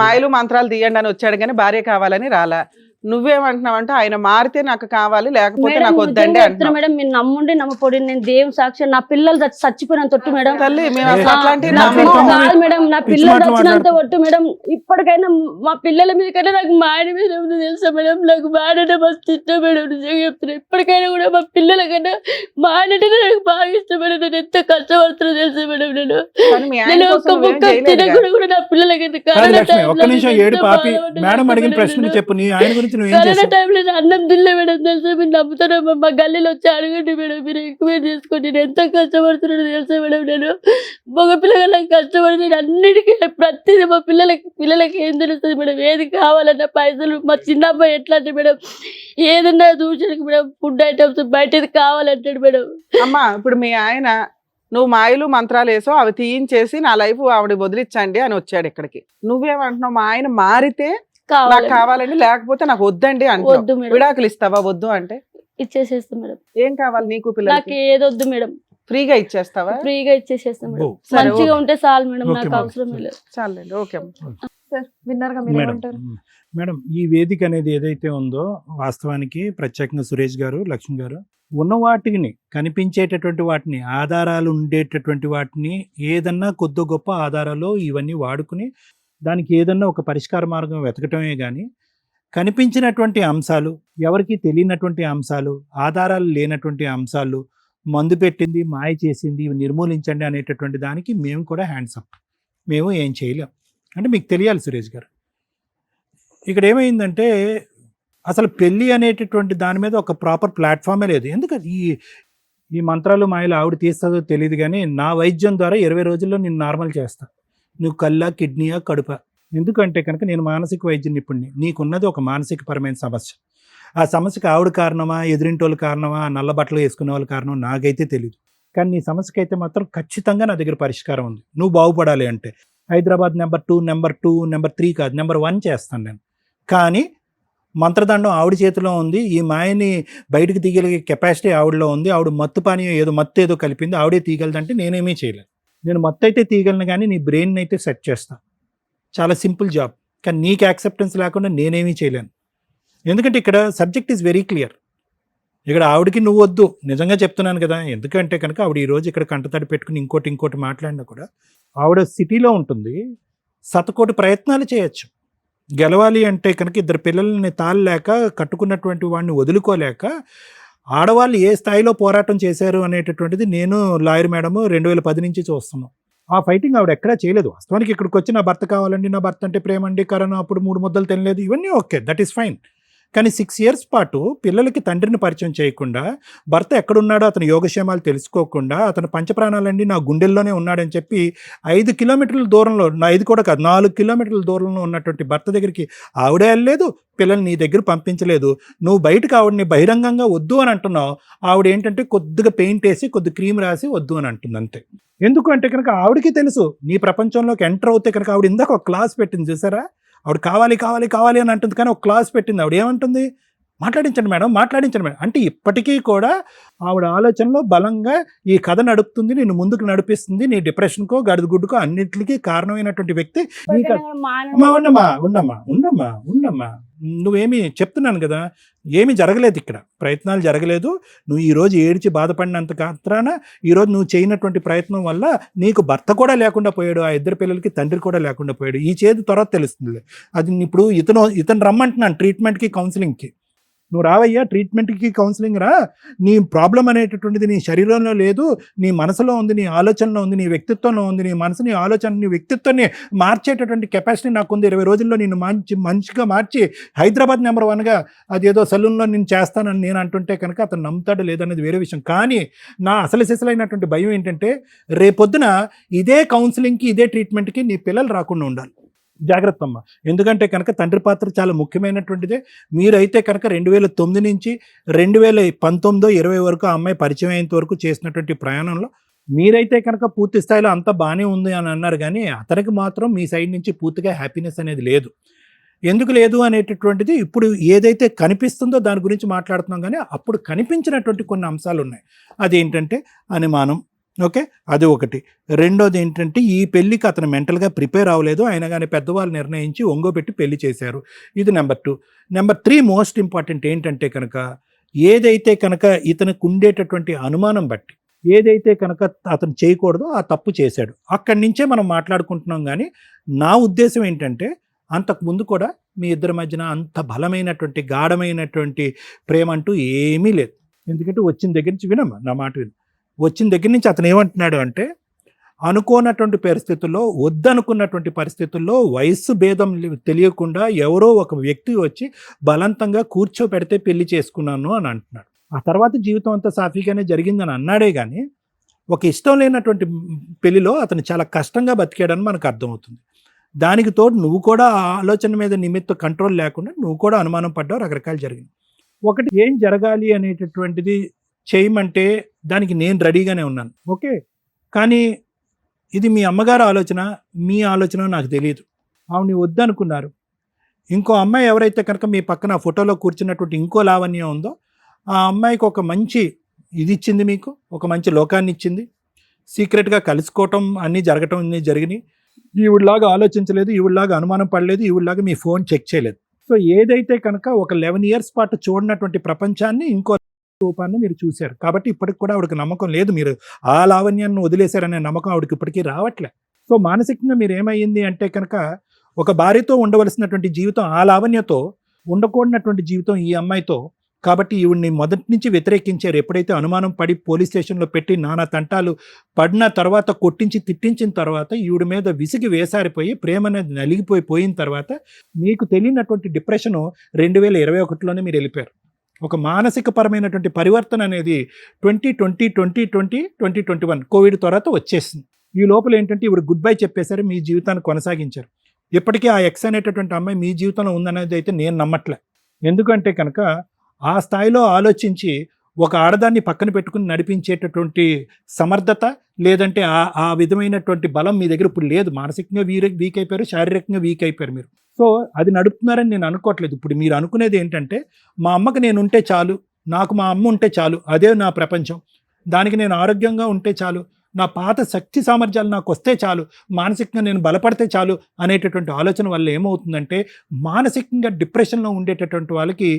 మాయలు మంత్రాలు తీయండి అని వచ్చాడు కానీ భార్య కావాలని రాలా. నువ్వేమంటున్నావు అంటే ఆయన మారితే నాకు కావాలి, లేకపోతే నాకు వద్దండి అంటున్నావు. మేడం మీరు నమ్ముండి నమ్మపోడి, నేను దేవుని సాక్షి నా పిల్లలు చచ్చిపోయిన తొట్టు మేడం. తల్లి మేము అసలు అట్లాంటి కాదు మేడం, నా పిల్లలు చచ్చినంత ఒట్టు మేడం. ఇప్పటికైనా మా పిల్లల మీద కన్నా నాకు మా ఆయన మీద తెలుసా మేడం. నాకు మా ఆయన మస్తు ఇష్టం మేడం, నిజంగా చెప్తున్నా. ఇప్పటికైనా కూడా మా పిల్లల కన్నా మా ఆయన నాకు బాగా ఇష్టం మేడం. నేను ఎంత కష్టపడుతున్నా తెలుసా మేడం. నేను ఒక్క ముక్క తినకుండా కూడా నా పిల్లలకి కరోనా టైంలో అన్నం తినలే మేడం తెలుసా. మీరు నమ్ముతారా? మా గల్లీలో వచ్చి అడగండి మేడం, మీరు ఎంక్వైరీ చేసుకోండి. నేను ఎంత కష్టపడుతున్నాను తెలుసా మేడం. నేను మగ పిల్లగా కష్టపడి అన్నిటికీ ప్రతిదీ మా పిల్లలకి ఏం తెలుస్తుంది మేడం. ఏది కావాలన్నా పైసలు. మా చిన్న అబ్బాయి ఎట్లా అంటే మేడం, ఏదన్నా దూచడానికి మేడం ఫుడ్ ఐటమ్స్ బయటది కావాలంటాడు మేడం. అమ్మా ఇప్పుడు మీ ఆయన నువ్వు మాయలు మంత్రాలు వేసో అవి తీయించేసి నా లైఫ్ ఆవిడ వదిలించండి అని వచ్చాడు ఇక్కడికి. నువ్వేమంటున్నావు? మా ఆయన మారితే నాకు కావాలండి, లేకపోతే నాకు వద్దండి అంటే విడాకులు ఇస్తావా? వద్దు అంటే ఇచ్చేసేస్తా మేడం. ఏం కావాలి నీకు? పిల్లలు నాకు ఏదొద్దు మేడం. ఫ్రీగా ఇచ్చేస్తావా? ఫ్రీగా ఇచ్చేసేస్తాం మేడం. మంచిగా ఉంటే చాలు మేడం, నాకు అవసరం లేదు. చాలండి. ఓకే సార్, విన్నారుగా మీరు ఏమంటారు? మేడం, ఈ వేదిక అనేది ఏదైతే ఉందో వాస్తవానికి ప్రత్యేకంగా సురేష్ గారు, లక్ష్మి గారు ఉన్న వాటిని, కనిపించేటటువంటి వాటిని, ఆధారాలు ఉండేటటువంటి వాటిని, ఏదన్నా కొద్ది గొప్ప ఆధారాలు ఇవన్నీ వాడుకుని దానికి ఏదన్నా ఒక పరిష్కార మార్గం వెతకటమే కానీ కనిపించినటువంటి అంశాలు, ఎవరికి తెలియనటువంటి అంశాలు, ఆధారాలు లేనటువంటి అంశాలు, మందు పెట్టింది, మాయ చేసింది, ఇవి నిర్మూలించండి అనేటటువంటి దానికి మేము కూడా హ్యాండ్స్ అప్. మేము ఏం చేయలేం. అంటే మీకు తెలియాలి సురేష్ గారు, ఇక్కడ ఏమైందంటే అసలు పెళ్ళి అనేటటువంటి దాని మీద ఒక ప్రాపర్ ప్లాట్ఫామే లేదు. ఎందుకంటే ఈ మంత్రాలు మాయలు ఆవిడ తీస్తుందో తెలియదు కానీ నా వైద్యం ద్వారా 20 రోజుల్లో నేను నార్మల్ చేస్తా. నువ్వు కళ్ళ, కిడ్నీయా, కడుప. ఎందుకంటే కనుక నేను మానసిక వైద్య నిపుణుడిని. నీకున్నది ఒక మానసిక పరమైన సమస్య. ఆ సమస్యకి ఆవిడ కారణమా, ఎదురింటోళ్ళు కారణమా, నల్ల బట్టలు వేసుకునే వాళ్ళ కారణం నాకైతే తెలియదు. కానీ నీ సమస్యకి అయితే మాత్రం ఖచ్చితంగా నా దగ్గర పరిష్కారం ఉంది. నువ్వు బాగుపడాలి అంటే హైదరాబాద్ నెంబర్ 2, నెంబర్ 3 కాదు, నెంబర్ 1 చేస్తాను నేను. కానీ మంత్రదండం ఆవిడ చేతిలో ఉంది. ఈ మాయని బయటకు తీయగలిగే కెపాసిటీ ఆవిడలో ఉంది. ఆవిడ మత్తు పానీయం ఏదో కలిపింది, ఆవిడే తీయగలదంటే నేనేమీ చేయలేను. నేను మత్తు అయితే తీయగలను కానీ నీ బ్రెయిన్ అయితే సెట్ చేస్తా. చాలా సింపుల్ జాబ్. కానీ నీకు యాక్సెప్టెన్స్ లేకుండా నేనేమీ చేయలేను. ఎందుకంటే ఇక్కడ సబ్జెక్ట్ ఈజ్ వెరీ క్లియర్. ఇక్కడ ఆవిడకి నువ్వు వద్దు, నిజంగా చెప్తున్నాను కదా. ఎందుకంటే కనుక ఆవిడ ఈరోజు ఇక్కడ కంటతడి పెట్టుకుని ఇంకోటి మాట్లాడినా కూడా ఆవిడ సిటీలో ఉంటుంది. శతకోటి ప్రయత్నాలు చేయొచ్చు. గెలవాలి అంటే కనుక 2 పిల్లల్ని తాళలేక, కట్టుకున్నటువంటి వాడిని వదులుకోలేక ఆడవాళ్ళు ఏ స్థాయిలో పోరాటం చేశారు అనేటటువంటిది నేను, లాయర్ మేడము 2010 నుంచి చూస్తున్నాం. ఆ ఫైటింగ్ ఆవిడ ఎక్కడా చేయలేదు. వాస్తవానికి ఇక్కడికి వచ్చి నా భర్త కావాలండి, నా భర్త అంటే ప్రేమ అండి, కరోనా అప్పుడు 3 ముద్దలు తినలేదు, ఇవన్నీ ఓకే, దట్ ఈస్ ఫైన్. కానీ 6 years పాటు పిల్లలకి తండ్రిని పరిచయం చేయకుండా, భర్త ఎక్కడున్నాడో అతని యోగక్షేమాలు తెలుసుకోకుండా, అతని పంచప్రాణాలన్నీ నా గుండెల్లోనే ఉన్నాడని చెప్పి 5 kilometers దూరంలో, 5 కూడా కాదు 4 kilometers దూరంలో ఉన్నటువంటి భర్త దగ్గరికి ఆవిడే వెళ్ళలేదు, పిల్లల్ని నీ దగ్గర పంపించలేదు. నువ్వు బయటకు ఆవిడని బహిరంగంగా వద్దు అని అంటున్నావు. ఆవిడ ఏంటంటే కొద్దిగా పెయింట్ వేసి కొద్ది క్రీమ్ రాసి వద్దు అని అంటుంది అంతే. ఎందుకు అంటే కనుక ఆవిడకి తెలుసు నీ ప్రపంచంలోకి ఎంటర్ అవుతే కనుక, ఆవిడ ఇందాక ఒక క్లాస్ పెట్టింది చూసారా, ఆవిడ కావాలి కావాలి కావాలి అని అంటుంది, కానీ ఒక క్లాస్ పెట్టింది. ఆవిడ ఏమంటుంది, మాట్లాడించండి మేడం, మాట్లాడించండి మేడం అంటే ఇప్పటికీ కూడా ఆవిడ ఆలోచనలో బలంగా ఈ కథ నడుపుతుంది, నేను ముందుకు నడిపిస్తుంది. నీ డిప్రెషన్కో గడిగుడ్డుకో అన్నిటికీ కారణమైనటువంటి వ్యక్తి. ఉండమ్మా నువ్వేమి చెప్తున్నాను కదా, ఏమీ జరగలేదు ఇక్కడ, ప్రయత్నాలు జరగలేదు. నువ్వు ఈరోజు ఏడ్చి బాధపడినంత మాత్రాన ఈరోజు నువ్వు చేయనటువంటి ప్రయత్నం వల్ల నీకు భర్త కూడా లేకుండా పోయాడు, ఆ 2 పిల్లలకి తండ్రి కూడా లేకుండా పోయాడు. ఈ చేదు తర్వాత తెలుస్తుంది. అది ఇప్పుడు ఇతను రమ్మంటున్నాను ట్రీట్మెంట్కి కౌన్సిలింగ్కి. నువ్వు రావయ్యా ట్రీట్మెంట్కి కౌన్సిలింగ్ రా, నీ ప్రాబ్లం అనేటటువంటిది నీ శరీరంలో లేదు, నీ మనసులో ఉంది, నీ ఆలోచనలో ఉంది, నీ వ్యక్తిత్వంలో ఉంది. నీ మనసు, నీ ఆలోచన, నీ వ్యక్తిత్వాన్ని మార్చేటటువంటి కెపాసిటీ నాకుంది. 20 రోజుల్లో నేను మంచిగా మార్చి హైదరాబాద్ నెంబర్ 1గా అదేదో సలూన్లో నేను చేస్తానని నేను అంటుంటే కనుక అతను నమ్ముతాడు లేదనేది వేరే విషయం. కానీ నా అసలు సిసలైనటువంటి భయం ఏంటంటే రేపొద్దున ఇదే కౌన్సిలింగ్కి ఇదే ట్రీట్మెంట్కి నీ పిల్లలు రాకుండా ఉండాలి. జాగ్రత్త అమ్మ. ఎందుకంటే కనుక తండ్రి పాత్ర చాలా ముఖ్యమైనటువంటిదే. మీరైతే కనుక 2009 నుంచి 2019-20 వరకు ఆ అమ్మాయి పరిచయం అయ్యేంత వరకు చేసినటువంటి ప్రయాణంలో మీరైతే కనుక పూర్తి స్థాయిలో అంతా బాగానే ఉంది అని అన్నారు, కానీ అతనికి మాత్రం మీ సైడ్ నుంచి పూర్తిగా హ్యాపీనెస్ అనేది లేదు. ఎందుకు లేదు అనేటటువంటిది ఇప్పుడు ఏదైతే కనిపిస్తుందో దాని గురించి మాట్లాడుతున్నాం, కానీ అప్పుడు కనిపించినటువంటి కొన్ని అంశాలు ఉన్నాయి. అదేంటంటే అనుమానం. ఓకే, అది ఒకటి. రెండోది ఏంటంటే ఈ పెళ్ళికి అతను మెంటల్గా ప్రిపేర్ అవ్వలేదు, అయినా కానీ పెద్దవాళ్ళు నిర్ణయించి ఒంగోబెట్టి పెళ్లి చేశారు. ఇది నెంబర్ 2. నెంబర్ 3 మోస్ట్ ఇంపార్టెంట్ ఏంటంటే కనుక ఏదైతే కనుక ఇతనికి ఉండేటటువంటి అనుమానం బట్టి ఏదైతే కనుక అతను చేయకూడదో ఆ తప్పు చేశాడు. అక్కడి నుంచే మనం మాట్లాడుకుంటున్నాం. కానీ నా ఉద్దేశం ఏంటంటే అంతకుముందు కూడా మీ ఇద్దరి మధ్యన అంత బలమైనటువంటి గాఢమైనటువంటి ప్రేమ అంటూ ఏమీ లేదు. ఎందుకంటే వచ్చిన దగ్గర నుంచి వినమ్మా నా మాట విను. వచ్చిన దగ్గర నుంచి అతను ఏమంటున్నాడు అంటే అనుకోనటువంటి పరిస్థితుల్లో, వద్దనుకున్నటువంటి పరిస్థితుల్లో వయస్సు భేదం తెలియకుండా ఎవరో ఒక వ్యక్తి వచ్చి బలవంతంగా కూర్చోపెడితే పెళ్లి చేసుకున్నాను అని అంటున్నాడు. ఆ తర్వాత జీవితం అంతా సాఫీగానే జరిగిందని అన్నాడే కానీ ఒక ఇష్టం లేనటువంటి పెళ్లిలో అతను చాలా కష్టంగా బతికాడని మనకు అర్థమవుతుంది. దానికి తోడు నువ్వు కూడా ఆ ఆలోచన మీద నిమిత్త కంట్రోల్ లేకుండా నువ్వు కూడా అనుమానం పడ్డావు, రకరకాలు జరిగింది. ఒకటి ఏం జరగాలి అనేటటువంటిది చేయమంటే దానికి నేను రెడీగానే ఉన్నాను. ఓకే, కానీ ఇది మీ అమ్మగారు ఆలోచన, మీ ఆలోచన నాకు తెలియదు. ఆవిడ వద్దనుకున్నారు. ఇంకో అమ్మాయి ఎవరైతే కనుక మీ పక్కన ఫోటోలో కూర్చున్నటువంటి ఇంకో లావణ్యం ఉందో ఆ అమ్మాయికి ఒక మంచి ఇది ఇచ్చింది, మీకు ఒక మంచి లోకాన్ని ఇచ్చింది. సీక్రెట్గా కలుసుకోవటం అన్నీ జరగటం అన్నీ జరిగినాయి. ఈవిడలాగా ఆలోచించలేదు, ఈవిడలాగా అనుమానం పడలేదు, ఈవిడలాగా మీ ఫోన్ చెక్ చేయలేదు. సో ఏదైతే కనుక ఒక 11 years పాటు చూడనటువంటి ప్రపంచాన్ని ఇంకో రూపాన్ని మీరు చూశారు. కాబట్టి ఇప్పటికి కూడా ఆవిడకి నమ్మకం లేదు, మీరు ఆ లావణ్యాన్ని వదిలేశారనే నమ్మకం ఆవిడకి ఇప్పటికీ రావట్లే. సో మానసికంగా మీరు ఏమైంది అంటే కనుక ఒక భార్యతో ఉండవలసినటువంటి జీవితం ఆ లావణ్యతో, ఉండకూడనటువంటి జీవితం ఈ అమ్మాయితో. కాబట్టి ఈవిడ్ని మొదటి నుంచి వ్యతిరేకించారు. ఎప్పుడైతే అనుమానం పడి పోలీస్ స్టేషన్లో పెట్టి నానా తంటాలు పడిన తర్వాత, కొట్టించి తిట్టించిన తర్వాత, ఈవిడ మీద విసిగి వేసారిపోయి ప్రేమ అనేది నలిగిపోయిన తర్వాత మీకు తెలియనటువంటి డిప్రెషను 2021లోనే మీరు వెళ్ళిపోయారు. ఒక మానసిక పరమైనటువంటి పరివర్తన అనేది 2020, 2020, 2021 కోవిడ్ తర్వాత వచ్చేసింది. ఈ లోపల ఏంటంటే ఇప్పుడు గుడ్ బై చెప్పేశారు, మీ జీవితాన్ని కొనసాగించారు. ఇప్పటికీ ఆ ఎక్స్ అనేటటువంటి అమ్మాయి మీ జీవితంలో ఉందనేది అయితే నేను నమ్మట్లే. ఎందుకంటే కనుక ఆ స్థాయిలో ఆలోచించి ఒక ఆడదాన్ని పక్కన పెట్టుకుని నడిపించేటటువంటి సమర్థత లేదంటే ఆ విధమైనటువంటి బలం మీ దగ్గర ఇప్పుడు లేదు. మానసికంగా వీక్ అయిపోయారు, శారీరకంగా వీక్ అయిపోయారు మీరు. సో అది నడుపుతున్నారని నేను అనుకోవట్లేదు. ఇప్పుడు మీరు అనుకునేది ఏంటంటే మా అమ్మకి నేను ఉంటే చాలు, నాకు మా అమ్మ ఉంటే చాలు, అదే నా ప్రపంచం, దానికి నేను ఆరోగ్యంగా ఉంటే చాలు, నా పాత శక్తి సామర్థ్యాలు నాకు వస్తే చాలు, మానసికంగా నేను బలపడితే చాలు అనేటటువంటి ఆలోచన వల్ల ఏమవుతుందంటే మానసికంగా డిప్రెషన్లో ఉండేటటువంటి వాళ్ళకి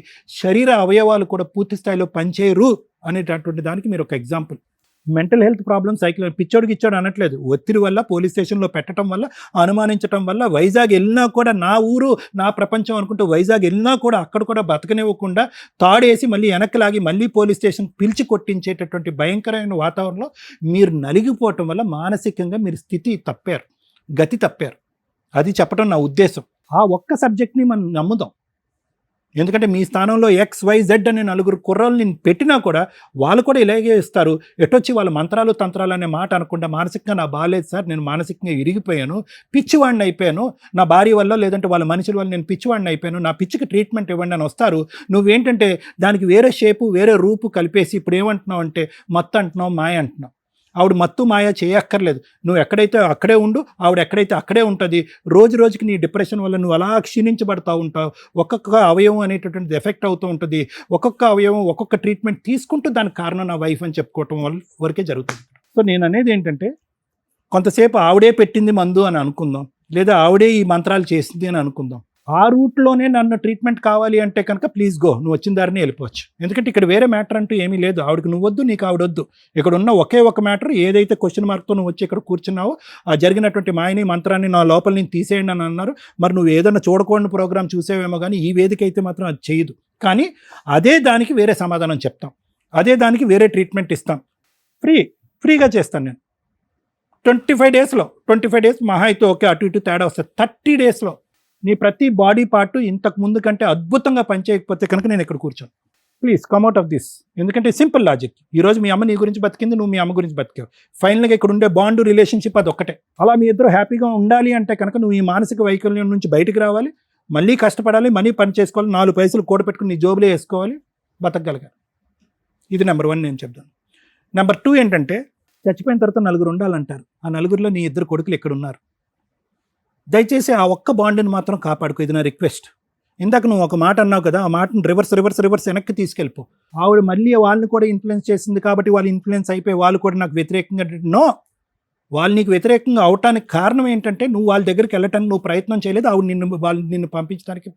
శరీర అవయవాలు కూడా పూర్తి స్థాయిలో పనిచేయరు అనేటటువంటి దానికి మీరు ఒక ఎగ్జాంపుల్. మెంటల్ హెల్త్ ప్రాబ్లమ్, పిచ్చోడికి ఇచ్చాడు అనట్లేదు, ఒత్తిడి వల్ల పోలీస్ స్టేషన్లో పెట్టడం వల్ల, అనుమానించడం వల్ల, వైజాగ్ వెళ్ళినా కూడా నా ఊరు నా ప్రపంచం అనుకుంటూ వైజాగ్ వెళ్ళినా కూడా అక్కడ కూడా బతకనివ్వకుండా తాడేసి మళ్ళీ వెనక్కి లాగి మళ్ళీ పోలీస్ స్టేషన్ పిలిచి కొట్టించేటటువంటి భయంకరమైన వాతావరణంలో మీరు నలిగిపోవటం వల్ల మానసికంగా మీరు స్థితి తప్పారు, గతి తప్పారు. అది చెప్పడం నా ఉద్దేశం. ఆ ఒక్క సబ్జెక్ట్ని మనం నమ్ముదాం. ఎందుకంటే మీ స్థానంలో XYZ అనే నలుగురు కుర్రాళ్ళు నేను పెట్టినా కూడా వాళ్ళు కూడా ఇలాగే ఇస్తారు. ఎటొచ్చి వాళ్ళ మంత్రాలు తంత్రాలు అనే మాట అనకుండా మానసికంగా నా బాగాలేదు సార్, నేను మానసికంగా ఇరిగిపోయాను, పిచ్చివాడిని అయిపోయాను, నా భార్య వల్ల లేదంటే వాళ్ళ మనుషుల వల్ల నేను పిచ్చివాడిని అయిపోయాను, నా పిచ్చికి ట్రీట్మెంట్ ఇవ్వండి అని వస్తారు. నువ్వేంటంటే దానికి వేరే షేపు వేరే రూపు కలిపేసి ఇప్పుడు ఏమంటున్నావు అంటే మత్తు అంటున్నావు, మాయ అంటున్నావు. ఆవిడ మత్తు మాయ చేయక్కర్లేదు. నువ్వు ఎక్కడైతే అక్కడే ఉండు, ఆవిడ ఎక్కడైతే అక్కడే ఉంటుంది. రోజు రోజుకి నీ డిప్రెషన్ వల్ల నువ్వు అలా క్షీణించబడతా ఉంటావు. ఒక్కొక్క అవయవం అనేటటువంటిది ఎఫెక్ట్ అవుతూ ఉంటుంది. ఒక్కొక్క అవయవం ఒక్కొక్క ట్రీట్మెంట్ తీసుకుంటూ దానికి కారణం నా వైఫ్ అని చెప్పుకోవటం వరకే జరుగుతుంది. సో నేను అనేది ఏంటంటే కొంతసేపు ఆవిడే పెట్టింది మందు అని అనుకుందాం, లేదా ఆవిడే ఈ మంత్రాలు చేసింది అని అనుకుందాం. ఆ రూట్లోనే నన్ను ట్రీట్మెంట్ కావాలి అంటే కనుక ప్లీజ్ గో, నువ్వు వచ్చిన దారిని వెళ్ళిపోవచ్చు. ఎందుకంటే ఇక్కడ వేరే మ్యాటర్ అంటూ ఏమీ లేదు. ఆవిడకి నువ్వు వద్దు, నీకు ఆవిడొద్దు. ఇక్కడ ఉన్న ఒకే ఒక మ్యాటర్, ఏదైతే క్వశ్చన్ మార్క్తో నువ్వు వచ్చి ఇక్కడ కూర్చున్నావో ఆ జరిగినటువంటి మాయని మంత్రాన్ని నా లోపల నుంచి తీసేయండి అని అన్నారు. మరి నువ్వు ఏదైనా చూడకూడని ప్రోగ్రామ్ చూసేవేమో కానీ ఈ వేదిక అయితే మాత్రం అది చేయదు. కానీ అదే దానికి వేరే సమాధానం చెప్తాం, అదే దానికి వేరే ట్రీట్మెంట్ ఇస్తాం. ఫ్రీగా చేస్తాను నేను. 25 డేస్ మహా అయితే ఓకే, అటు ఇటు తేడా వస్తుంది. 30 డేస్లో నీ ప్రతి బాడీ పార్ట్ ఇంతకు ముందు కంటే అద్భుతంగా పనిచేయకపోతే కనుక నేను ఇక్కడ కూర్చోను. Please come out of this. ఎందుకంటే సింపుల్ లాజిక్. ఈరోజు మీ అమ్మ నీ గురించి బతికింది, నువ్వు మీ అమ్మ గురించి బతికావు. ఫైనల్గా ఇక్కడ ఉండే బాండ్ రిలేషన్షిప్ అది ఒక్కటే. అలా మీ ఇద్దరు హ్యాపీగా ఉండాలి అంటే కనుక నువ్వు ఈ మానసిక వైకల్యం నుంచి బయటకు రావాలి, మళ్ళీ కష్టపడాలి, మనీ పని చేసుకోవాలి, 4 పైసలు కూడపెట్టుకుని నీ జోబులో వేసుకోవాలి, బతకగలగాలి. ఇది నెంబర్ 1 నేను చెప్తాను. నెంబర్ 2 ఏంటంటే చచ్చిపోయిన తర్వాత 4 ఉండాలంటారు. ఆ 4లో నీ 2 కొడుకులు ఇక్కడ ఉన్నారు. దయచేసి ఆ ఒక్క బాండ్ని మాత్రం కాపాడుకో. ఇది నా రిక్వెస్ట్. ఇందాక నువ్వు ఒక మాట అన్నావు కదా, ఆ మాటను రివర్స్ వెనక్కి తీసుకెళ్ళిపో. ఆవిడ మళ్ళీ వాళ్ళని కూడా ఇన్ఫ్లుయెన్స్ చేసింది కాబట్టి వాళ్ళు ఇన్ఫ్లుయెన్స్ అయిపోయి వాళ్ళు కూడా నాకు వ్యతిరేకంగా. నో, వాళ్ళు నీకు వ్యతిరేకంగా అవటానికి కారణం ఏంటంటే నువ్వు వాళ్ళ దగ్గరికి వెళ్ళటానికి నువ్వు ప్రయత్నం చేయలేదు, వాళ్ళు నిన్ను పంపించడానికి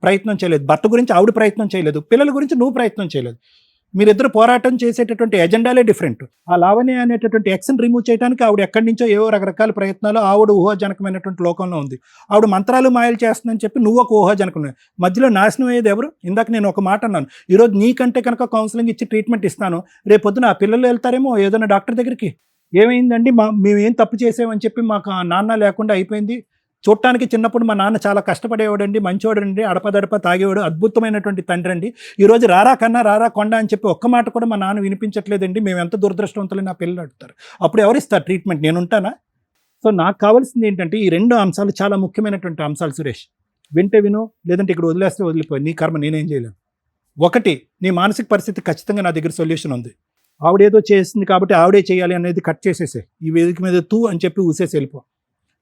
ప్రయత్నం చేయలేదు. భర్త గురించి ఆవిడ ప్రయత్నం చేయలేదు, పిల్లల గురించి నువ్వు ప్రయత్నం చేయలేదు. మీరిద్దరు పోరాటం చేసేటటువంటి ఎజెండాలే డిఫరెంట్. ఆ లావణ్య అనేటటువంటి ఎక్స్ని రిమూవ్ చేయడానికి ఆవిడ ఎక్కడి నుంచో ఏవో రకరకాల ప్రయత్నాలు, ఆవిడ ఊహాజనకమైనటువంటి లోకంలో ఉంది. ఆవిడ మంత్రాలు మాయలు చేస్తుందని చెప్పి నువ్వు ఒక ఊహాజనకం. మధ్యలో నాశనం అయ్యేది ఎవరు? ఇందాక నేను ఒక మాట అన్నాను, ఈరోజు నీకంటే కనుక కౌన్సిలింగ్ ఇచ్చి ట్రీట్మెంట్ ఇస్తాను, రేపు పొద్దున ఆ పిల్లలు వెళ్తారేమో ఏదైనా డాక్టర్ దగ్గరికి, ఏమైందండి మేమేం తప్పు చేసామని చెప్పి మాకు నాన్న లేకుండా అయిపోయింది. చూడటానికి చిన్నప్పుడు మా నాన్న చాలా కష్టపడేవాడండి, మంచివాడండి, అడపదడప తాగేవాడు, అద్భుతమైనటువంటి తండ్రి అండి. ఈరోజు రారా కన్నా రారా కొండ అని చెప్పి ఒక్క మాట కూడా మా నాన్న వినిపించట్లేదండి, మేము ఎంత దురదృష్టవంతులు నా పిల్లలు అడుగుతారు. అప్పుడు ఎవరిస్తారు ట్రీట్మెంట్? నేను ఉంటానా? సో నాకు కావాల్సింది ఏంటంటే ఈ 2 అంశాలు చాలా ముఖ్యమైనటువంటి అంశాలు సురేష్. వింటే విను, లేదంటే ఇక్కడ వదిలేస్తే వదిలిపోయి, నీ కర్మ, నేనేం చేయలేను. 1, నీ మానసిక పరిస్థితి ఖచ్చితంగా నా దగ్గర సొల్యూషన్ ఉంది. ఆవిడేదో చేసింది కాబట్టి ఆవిడే చేయాలి అనేది కట్ చేసేసే, ఈ వేదిక మీద తూ అని చెప్పి ఊసేసి వెళ్ళిపో.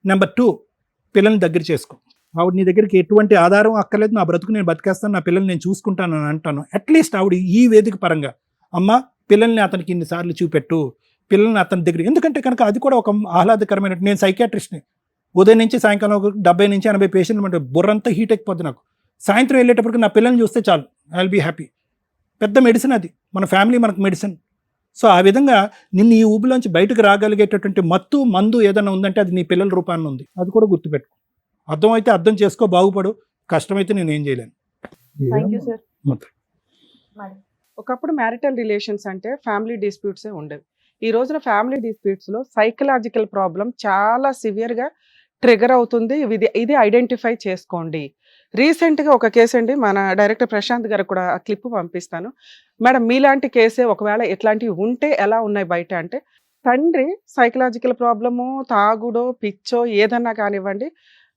నెంబర్ 2, పిల్లల్ని దగ్గర చేసుకో. ఆవిడ నీ దగ్గరికి ఎటువంటి ఆధారం అక్కర్లేదు, నా బ్రతుకు నేను బతికేస్తాను, నా పిల్లల్ని నేను చూసుకుంటాను అని అంటాను. అట్లీస్ట్ ఆవిడ ఈ వేదిక పరంగా అమ్మ పిల్లల్ని అతనికి ఇన్నిసార్లు చూపెట్టు, పిల్లల్ని అతని దగ్గర. ఎందుకంటే కనుక అది కూడా ఒక ఆహ్లాదకరమైన. నేను సైకియాట్రిస్ట్ని, ఉదయం నుంచి సాయంకాలం 70 నుంచి 80 పేషెంట్లు అంటే బుర్రంతా హీట్ ఎక్కిపోద్ది నాకు. సాయంత్రం వెళ్ళేటప్పటికి నా పిల్లల్ని చూస్తే చాలు, ఐ విల్ బీ హ్యాపీ. పెద్ద మెడిసిన్ అది, మన ఫ్యామిలీ మనకు మెడిసిన్. సో ఆ విధంగా నిన్ను ఈ ఊబిలోంచి బయటకు రాగలిగేటటువంటి మందు ఏదైనా ఉందంటే అది నీ పిల్లల రూపాన్ని ఉంది. అది కూడా గుర్తుపెట్టుకో. అర్థమైతే అర్థం చేసుకో, బాగుపడు. కష్టమైతే నేను ఏం చేయలేను. Thank you sir. ఒకప్పుడు మ్యారిటల్ రిలేషన్స్ అంటే ఫ్యామిలీ డిస్ప్యూట్సే ఉండేవి. ఈ రోజున ఫ్యామిలీ డిస్ప్యూట్స్లో సైకలాజికల్ ప్రాబ్లం చాలా సివియర్గా ట్రిగర్ అవుతుంది. ఇది ఐడెంటిఫై చేసుకోండి. రీసెంట్గా ఒక కేసు అండి, మన డైరెక్టర్ ప్రశాంత్ గారు కూడా ఆ క్లిప్ పంపిస్తాను. మేడం మీలాంటి కేసే ఒకవేళ ఎట్లాంటివి ఉంటే ఎలా ఉన్నాయి బయట అంటే, తండ్రి సైకలాజికల్ ప్రాబ్లము, తాగుడో పిచ్చో ఏదన్నా కానివ్వండి,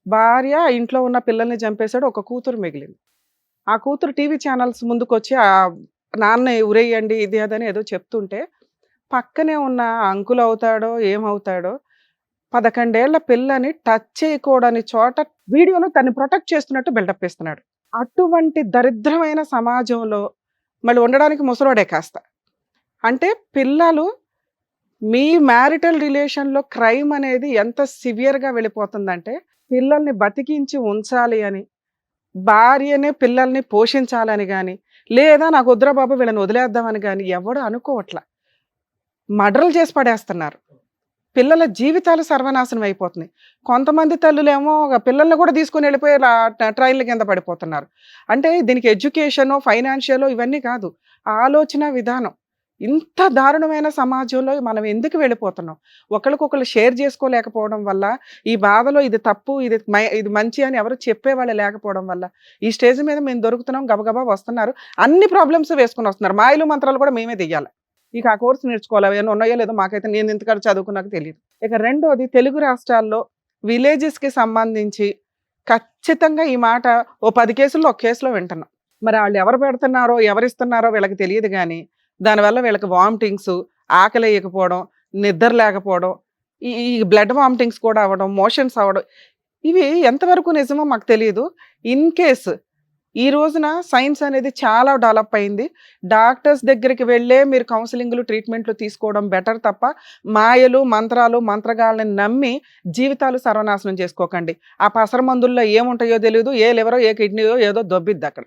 భార్య ఇంట్లో ఉన్న పిల్లల్ని చంపేశాడు, ఒక కూతురు మిగిలింది. ఆ కూతురు టీవీ ఛానల్స్ ముందుకు వచ్చి ఆ నాన్న ఉరేయండి ఇది అదని ఏదో చెప్తుంటే, పక్కనే ఉన్న అంకుల్ అవుతాడో ఏమవుతాడో 11 ఏళ్ల పిల్లని టచ్ చేయకూడని చోట వీడియోలో తను ప్రొటెక్ట్ చేస్తున్నట్టు బిల్డప్ ఇస్తున్నాడు. అటువంటి దరిద్రమైన సమాజంలో మళ్ళీ ఉండడానికి ముసలోడే కాస్త. అంటే పిల్లలు మీ మ్యారిటల్ రిలేషన్లో క్రైమ్ అనేది ఎంత సివియర్గా వెళ్ళిపోతుందంటే, పిల్లల్ని బతికించి ఉంచాలి అని, భార్యనే పిల్లల్ని పోషించాలని కానీ, లేదా నాకు వద్దురా బాబు వీళ్ళని వదిలేద్దామని కానీ ఎవడు అనుకోవట్లా. మర్డర్లు చేసి పడేస్తున్నారు. పిల్లల జీవితాలు సర్వనాశనం అయిపోతున్నాయి. కొంతమంది తల్లులేమో పిల్లల్ని కూడా తీసుకుని వెళ్ళిపోయి ట్రైన్ల కింద పడిపోతున్నారు. అంటే దీనికి ఎడ్యుకేషను, ఫైనాన్షియల్ ఇవన్నీ కాదు, ఆలోచన విధానం. ఇంత దారుణమైన సమాజంలో మనం ఎందుకు వెళ్ళిపోతున్నాం? ఒకళ్ళకొకళ్ళు షేర్ చేసుకోలేకపోవడం వల్ల, ఈ బాధలో ఇది తప్పు, ఇది మంచి అని ఎవరు చెప్పేవాళ్ళు లేకపోవడం వల్ల, ఈ స్టేజ్ మీద మేము దొరుకుతున్నాం, గబగబా వస్తున్నారు. అన్ని ప్రాబ్లమ్స్ వేసుకొని వస్తున్నారు. మాయలు మంత్రాలు కూడా మేమే దియ్యాలి. ఇక ఆ కోర్స్ నేర్చుకోవాలి. ఏమైనా ఉన్నాయో లేదో మాకైతే, నేను ఇంతకాడ చదువుకున్నాక తెలియదు. ఇక రెండోది, తెలుగు రాష్ట్రాల్లో విలేజెస్కి సంబంధించి ఖచ్చితంగా ఈ మాట ఓ 10 కేసుల్లో ఒక కేసులో వింటున్నాం. మరి వాళ్ళు ఎవరు పెడుతున్నారో ఎవరిస్తున్నారో వీళ్ళకి తెలియదు, కానీ దానివల్ల వీళ్ళకి వామిటింగ్స్, ఆకలి వేయకపోవడం, నిద్ర లేకపోవడం, ఈ బ్లడ్ వామిటింగ్స్ కూడా అవ్వడం, మోషన్స్ అవ్వడం, ఇవి ఎంతవరకు నిజమో మాకు తెలియదు. ఇన్ కేస్ ఈ రోజున సైన్స్ అనేది చాలా డెవలప్ అయింది. డాక్టర్స్ దగ్గరికి వెళ్ళే మీరు కౌన్సిలింగ్లు, ట్రీట్మెంట్లు తీసుకోవడం బెటర్ తప్ప మాయలు, మంత్రాలు, మంత్రగాళ్ళని నమ్మి జీవితాలు సర్వనాశనం చేసుకోకండి. ఆ పసర మందుల్లో ఏముంటాయో తెలియదు, ఏ లివరో ఏ కిడ్నీయో ఏదో దొబ్బిద్ది అక్కడ.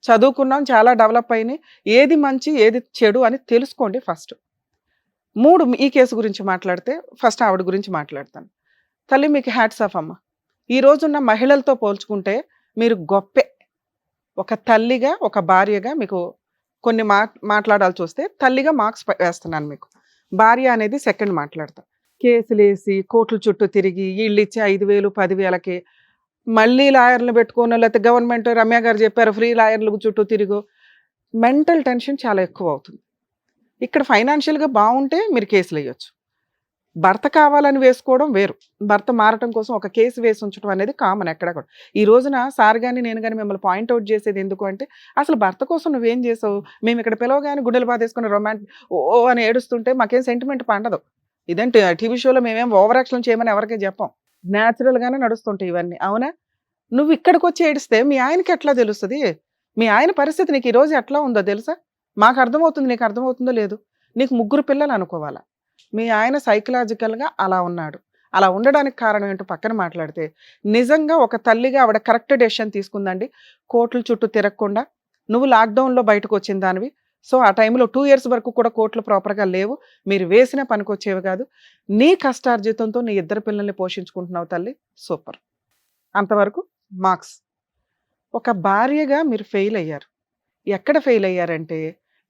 చదువుకున్నాం, చాలా డెవలప్ అయినాయి. ఏది మంచి ఏది చెడు అని తెలుసుకోండి ఫస్ట్. 3, ఈ కేసు గురించి మాట్లాడితే ఫస్ట్ ఆవిడ గురించి మాట్లాడతాను. తల్లి, మీకు హ్యాట్స్ ఆఫ్ అమ్మ. ఈ రోజున్న మహిళలతో పోల్చుకుంటే మీరు గొప్పే. ఒక తల్లిగా, ఒక భార్యగా మీకు కొన్ని మాట్లాడాల్సి వస్తే తల్లిగా మార్క్స్ వేస్తున్నాను మీకు. భార్య అనేది సెకండ్ మాట్లాడతా. కేసులేసి కోర్టుల చుట్టూ తిరిగి వీళ్ళు ఇచ్చే 5,000, 10,000కి మళ్ళీ లాయర్లు పెట్టుకోను, లేకపోతే గవర్నమెంట్ రమ్య గారు చెప్పారు ఫ్రీ లాయర్లు చుట్టూ తిరుగు, మెంటల్ టెన్షన్ చాలా ఎక్కువ అవుతుంది. ఇక్కడ ఫైనాన్షియల్గా బాగుంటే మీరు కేసులు వేయొచ్చు. భర్త కావాలని వేసుకోవడం వేరు, భర్త మారటం కోసం ఒక కేసు వేసి ఉంచడం అనేది కామన్ ఎక్కడ కూడా. ఈ రోజున సార్ కానీ నేను కానీ మిమ్మల్ని పాయింట్అవుట్ చేసేది ఎందుకు అంటే, అసలు భర్త కోసం నువ్వేం చేసావు? మేము ఇక్కడ పిలవగానే గుడ్డలు బాధేసుకుని ఓ అని ఏడుస్తుంటే మాకేం సెంటిమెంట్ పండదు. ఇదేంటి టీవీ షోలో మేమేం ఓవర్ యాక్షన్ చేయమని ఎవరికీ చెప్పాం. న్యాచురల్గానే నడుస్తుంటాయి ఇవన్నీ, అవునా? నువ్వు ఇక్కడికి వచ్చి ఏడిస్తే మీ ఆయనకి ఎట్లా తెలుస్తుంది? మీ ఆయన పరిస్థితి నీకు ఈరోజు ఎట్లా ఉందో తెలుసా? మాకు అర్థమవుతుంది, నీకు అర్థమవుతుందో లేదు. నీకు 3 పిల్లలు అనుకోవాలా, మీ ఆయన సైకలాజికల్గా అలా ఉన్నాడు. అలా ఉండడానికి కారణం ఏంటో పక్కన మాట్లాడితే, నిజంగా ఒక తల్లిగా ఆవిడ కరెక్ట్ డెసిషన్ తీసుకుందండి. కోర్టుల చుట్టూ తిరగకుండా, నువ్వు లాక్డౌన్లో బయటకు వచ్చిన దానివి. సో ఆ టైంలో 2 years వరకు కూడా కోర్టులు ప్రాపర్గా లేవు, మీరు వేసిన పనికొచ్చేవి కాదు. నీ కష్టార్జితంతో నీ 2 పిల్లల్ని పోషించుకుంటున్నావు తల్లి, సూపర్. అంతవరకు మార్క్స్. ఒక భార్యగా మీరు ఫెయిల్ అయ్యారు. ఎక్కడ ఫెయిల్ అయ్యారంటే,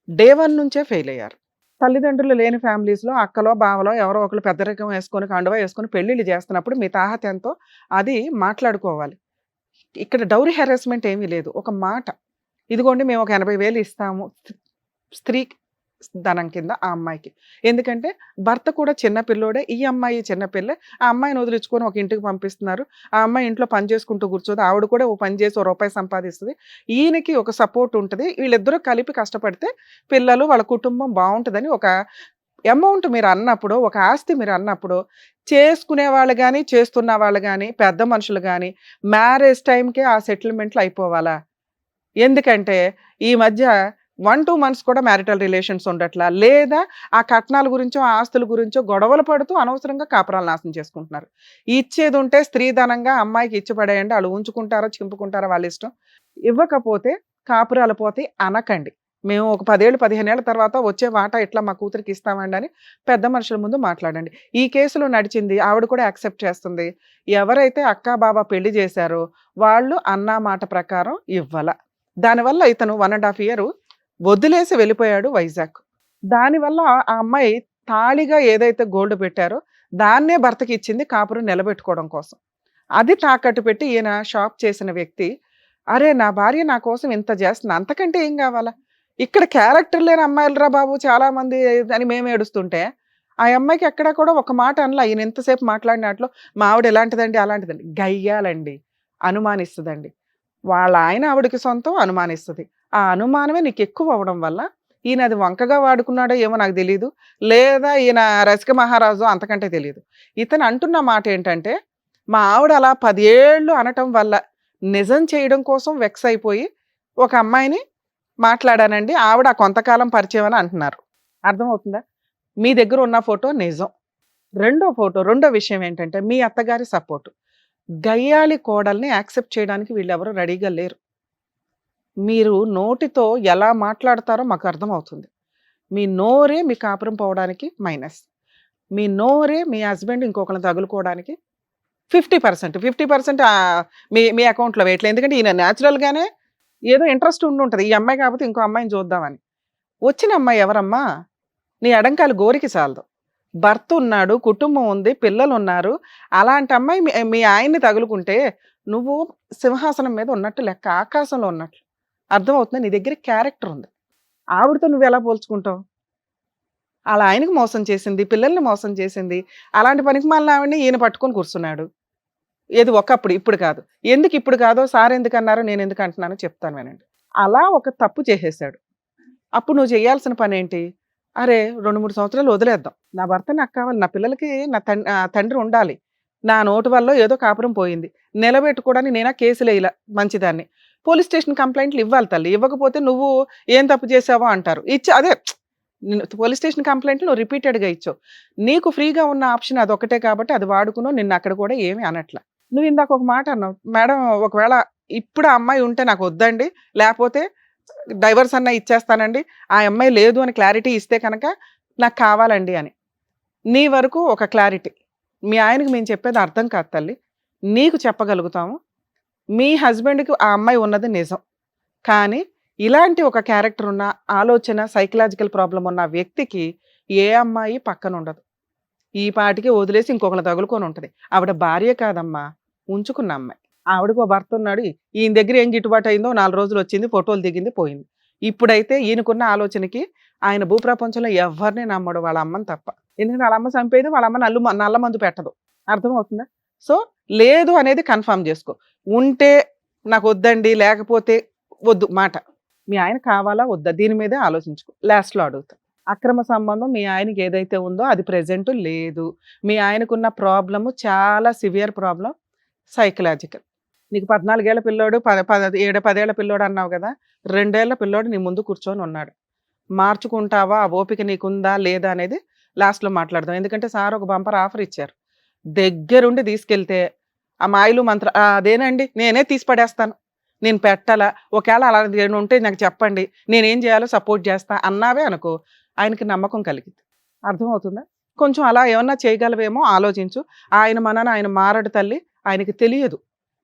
డే 1 నుంచే ఫెయిల్ అయ్యారు. తల్లిదండ్రులు లేని ఫ్యామిలీస్లో అక్కలో బావలో ఎవరో ఒకరు పెద్దరికం వేసుకొని కండువా వేసుకొని పెళ్ళిళ్ళు చేస్తున్నప్పుడు మీ తాహత ఎంతో అది మాట్లాడుకోవాలి. ఇక్కడ డౌరీ హెరాస్మెంట్ ఏమీ లేదు. ఒక మాట, ఇదిగోండి మేము ఒక 80,000 ఇస్తాము స్త్రీ ధనం కింద ఆ అమ్మాయికి. ఎందుకంటే భర్త కూడా చిన్నపిల్లోడే, ఈ అమ్మాయి చిన్నపిల్లే. ఆ అమ్మాయిని వదిలించుకొని ఒక ఇంటికి పంపిస్తున్నారు. ఆ అమ్మాయి ఇంట్లో పని చేసుకుంటూ కూర్చోదు, ఆవిడ కూడా ఓ పని చేసి ₹1 సంపాదిస్తుంది. ఈయనకి ఒక సపోర్ట్ ఉంటుంది. వీళ్ళిద్దరూ కలిపి కష్టపడితే పిల్లలు వాళ్ళ కుటుంబం బాగుంటుందని ఒక అమౌంట్ మీరు అన్నప్పుడు, ఒక ఆస్తి మీరు అన్నప్పుడు, చేసుకునే వాళ్ళు కానీ చేస్తున్న వాళ్ళు కానీ పెద్ద మనుషులు కానీ మ్యారేజ్ టైంకే ఆ సెటిల్మెంట్లు అయిపోవాలా? ఎందుకంటే ఈ మధ్య 1-2 months కూడా మ్యారిటల్ రిలేషన్స్ ఉండట్లా, లేదా ఆ కట్నాల గురించో ఆ ఆస్తుల గురించో గొడవలు పడుతూ అనవసరంగా కాపురాలు నాశనం చేసుకుంటున్నారు. ఇచ్చేది ఉంటే స్త్రీధనంగా అమ్మాయికి ఇచ్చి పడేయండి, వాళ్ళు ఉంచుకుంటారో చింపుకుంటారో వాళ్ళ ఇష్టం. ఇవ్వకపోతే కాపురాలు పోతే అనకండి, మేము ఒక 10 ఏళ్ళు 15 ఏళ్ళ తర్వాత వచ్చే వాటా ఇట్లా మా కూతురికి ఇస్తామండి అని పెద్ద మనుషుల ముందు మాట్లాడండి. ఈ కేసులో నడిచింది, ఆవిడ కూడా యాక్సెప్ట్ చేస్తుంది. ఎవరైతే అక్క బాబా పెళ్లి చేశారో వాళ్ళు అన్నా మాట ప్రకారం ఇవ్వాల. దానివల్ల ఇతను 1.5 year వదిలేసి వెళ్ళిపోయాడు వైజాగ్. దానివల్ల ఆ అమ్మాయి తాళిగా ఏదైతే గోల్డ్ పెట్టారో దాన్నే భర్తకి ఇచ్చింది కాపురం నిలబెట్టుకోవడం కోసం. అది తాకట్టు పెట్టి ఈయన షాప్ చేసిన వ్యక్తి, అరే నా భార్య నా కోసం ఇంత చేస్తుంది, అంతకంటే ఏం కావాలా? ఇక్కడ క్యారెక్టర్ లేని అమ్మాయిలరా బాబు చాలా మంది అని మేము ఏడుస్తుంటే, ఆ అమ్మాయికి ఎక్కడా కూడా ఒక మాట అనలా. ఈయన ఎంతసేపు మాట్లాడినట్లు మా ఆవిడ ఎలాంటిదండి అలాంటిదండి, గయ్యాలండి, అనుమానిస్తుందండి. వాళ్ళ ఆయన ఆవిడకి సొంతం, అనుమానిస్తుంది. ఆ అనుమానమే నీకు ఎక్కువ అవ్వడం వల్ల ఈయన అది వంకగా వాడుకున్నాడో ఏమో నాకు తెలియదు, లేదా ఈయన రసిక మహారాజు అంతకంటే తెలియదు. ఇతను అంటున్న మాట ఏంటంటే, మా ఆవిడ అలా 10 ఏళ్ళు అనటం వల్ల నిజం చేయడం కోసం వెక్స్ అయిపోయి ఒక అమ్మాయిని మాట్లాడానండి, ఆవిడ కొంతకాలం పరిచయం అని అంటున్నారు. అర్థమవుతుందా? మీ దగ్గర ఉన్న ఫోటో నిజం. రెండో విషయం ఏంటంటే, మీ అత్తగారి సపోర్టు. గయ్యాళి కోడల్ని యాక్సెప్ట్ చేయడానికి వీళ్ళెవరూ రెడీగా లేరు. మీరు నోటితో ఎలా మాట్లాడతారో మాకు అర్థమవుతుంది. మీ నోరే మీ కాపురం పోవడానికి మైనస్. మీ నోరే మీ హస్బెండ్ ఇంకొకరిని తగులుకోవడానికి 50% మీ అకౌంట్లో వేయట్లేదు. ఎందుకంటే ఈయన న్యాచురల్గానే ఏదో ఇంట్రెస్ట్ ఉంటుంది, ఈ అమ్మాయి కాకపోతే ఇంకో అమ్మాయిని చూద్దామని. వచ్చిన అమ్మాయి ఎవరమ్మా? నీ ఎడంకాలు గోరికి చాలదు. భర్త ఉన్నాడు, కుటుంబం ఉంది, పిల్లలు ఉన్నారు. అలాంటి అమ్మాయి మీ ఆయన్ని తగులుకుంటే నువ్వు సింహాసనం మీద ఉన్నట్టు లెక్క, ఆకాశంలో ఉన్నట్లు. అర్థమవుతుందా? నీ దగ్గర క్యారెక్టర్ ఉంది. ఆవిడతో నువ్వు ఎలా పోల్చుకుంటావు? అలా ఆయనకి మోసం చేసింది, పిల్లల్ని మోసం చేసింది. అలాంటి పనికి మళ్ళీ ఆవిడని ఈయన పట్టుకొని కూర్చున్నాడు. ఏది ఒకప్పుడు, ఇప్పుడు కాదు. ఎందుకు ఇప్పుడు కాదో సార్ ఎందుకు అన్నారో నేను ఎందుకు అంటున్నానో చెప్తాను వినండి. అలా ఒక తప్పు చేసేసాడు. అప్పుడు నువ్వు చేయాల్సిన పని ఏంటి? అరే 2-3 సంవత్సరాలు వదిలేద్దాం. నా భర్త నాకు కావాలి, నా పిల్లలకి నా తండ్రి ఉండాలి. నా నోటి వల్ల ఏదో కాపురం పోయింది, నిలబెట్టుకోవడానికి నేనా కేసులు వేయలా మంచిదాన్ని. పోలీస్ స్టేషన్ కంప్లైంట్లు ఇవ్వాలి తల్లి. ఇవ్వకపోతే నువ్వు ఏం తప్పు చేసావో అంటారు. అదే పోలీస్ స్టేషన్ కంప్లైంట్లు నువ్వు రిపీటెడ్గా ఇచ్చావు. నీకు ఫ్రీగా ఉన్న ఆప్షన్ అదొకటే కాబట్టి అది వాడుకున్నావు. నిన్ను అక్కడ కూడా ఏమీ అనట్లా. నువ్వు ఇందాక ఒక మాట అన్నావు, మేడం ఒకవేళ ఇప్పుడు ఆ అమ్మాయి ఉంటే నాకు వద్దండి, లేకపోతే డైవర్స్ అన్న ఇచ్చేస్తానండి, ఆ అమ్మాయి లేదు అని క్లారిటీ ఇస్తే కనుక నాకు కావాలండి అని. నీ వరకు ఒక క్లారిటీ. మీ ఆయనకి మేము చెప్పేది అర్థం కాదు తల్లి. నీకు చెప్పగలుగుతాము, మీ హస్బెండ్కి ఆ అమ్మాయి ఉన్నది నిజం. కానీ ఇలాంటి ఒక క్యారెక్టర్ ఉన్న, ఆలోచన సైకలాజికల్ ప్రాబ్లం ఉన్న వ్యక్తికి ఏ అమ్మాయి పక్కన ఉండదు. ఈ పాటికి వదిలేసి ఇంకొకరు తగులుకొని ఉంటుంది. ఆవిడ భార్య కాదమ్మా, ఉంచుకున్న అమ్మాయి. ఆవిడకు ఓ భర్త ఉన్నాడు. ఈయన దగ్గర ఏం గిట్టుబాటు అయిందో 4 రోజులు వచ్చింది, ఫోటోలు దిగింది, పోయింది. ఇప్పుడైతే ఈయనకున్న ఆలోచనకి ఆయన భూప్రపంచంలో ఎవరిని నమ్మడు, వాళ్ళ అమ్మని తప్ప. ఎందుకంటే వాళ్ళ అమ్మ చంపేది, వాళ్ళ అమ్మ నల్ల మందు పెట్టదు. అర్థమవుతుందా? సో లేదు అనేది కన్ఫర్మ్ చేసుకో. ఉంటే నాకు వద్దండి, లేకపోతే వద్దు మాట. మీ ఆయన కావాలా వద్దా దీని మీదే ఆలోచించుకో. లాస్ట్లో అడుగుతా. అక్రమ సంబంధం మీ ఆయనకి ఏదైతే ఉందో అది ప్రెజెంట్ లేదు. మీ ఆయనకున్న ప్రాబ్లము చాలా సివియర్ ప్రాబ్లం, సైకలాజికల్. నీకు 14 ఏళ్ల పిల్లోడు, 7-10 ఏళ్ల పిల్లోడు అన్నావు కదా. 2 ఏళ్ల పిల్లోడు నీ ముందు కూర్చొని ఉన్నాడు. మార్చుకుంటావా, ఆ ఓపిక నీకుందా లేదా అనేది లాస్ట్లో మాట్లాడదాం. ఎందుకంటే సార్ ఒక బంపర్ ఆఫర్ ఇచ్చారు. దగ్గరుండి తీసుకెళ్తే ఆ మాయలు మంత్ర అదేనండి నేనే తీసి పడేస్తాను, నేను పెట్టాలా, ఒకవేళ అలా ఉంటే నాకు చెప్పండి, నేనేం చేయాలో సపోర్ట్ చేస్తా అన్నావే అనుకో, ఆయనకి నమ్మకం కలిగింది. అర్థమవుతుందా? కొంచెం అలా ఏమన్నా చేయగలవేమో ఆలోచించు. ఆయన మనన ఆయన మారడు తల్లి, ఆయనకి తెలియదు.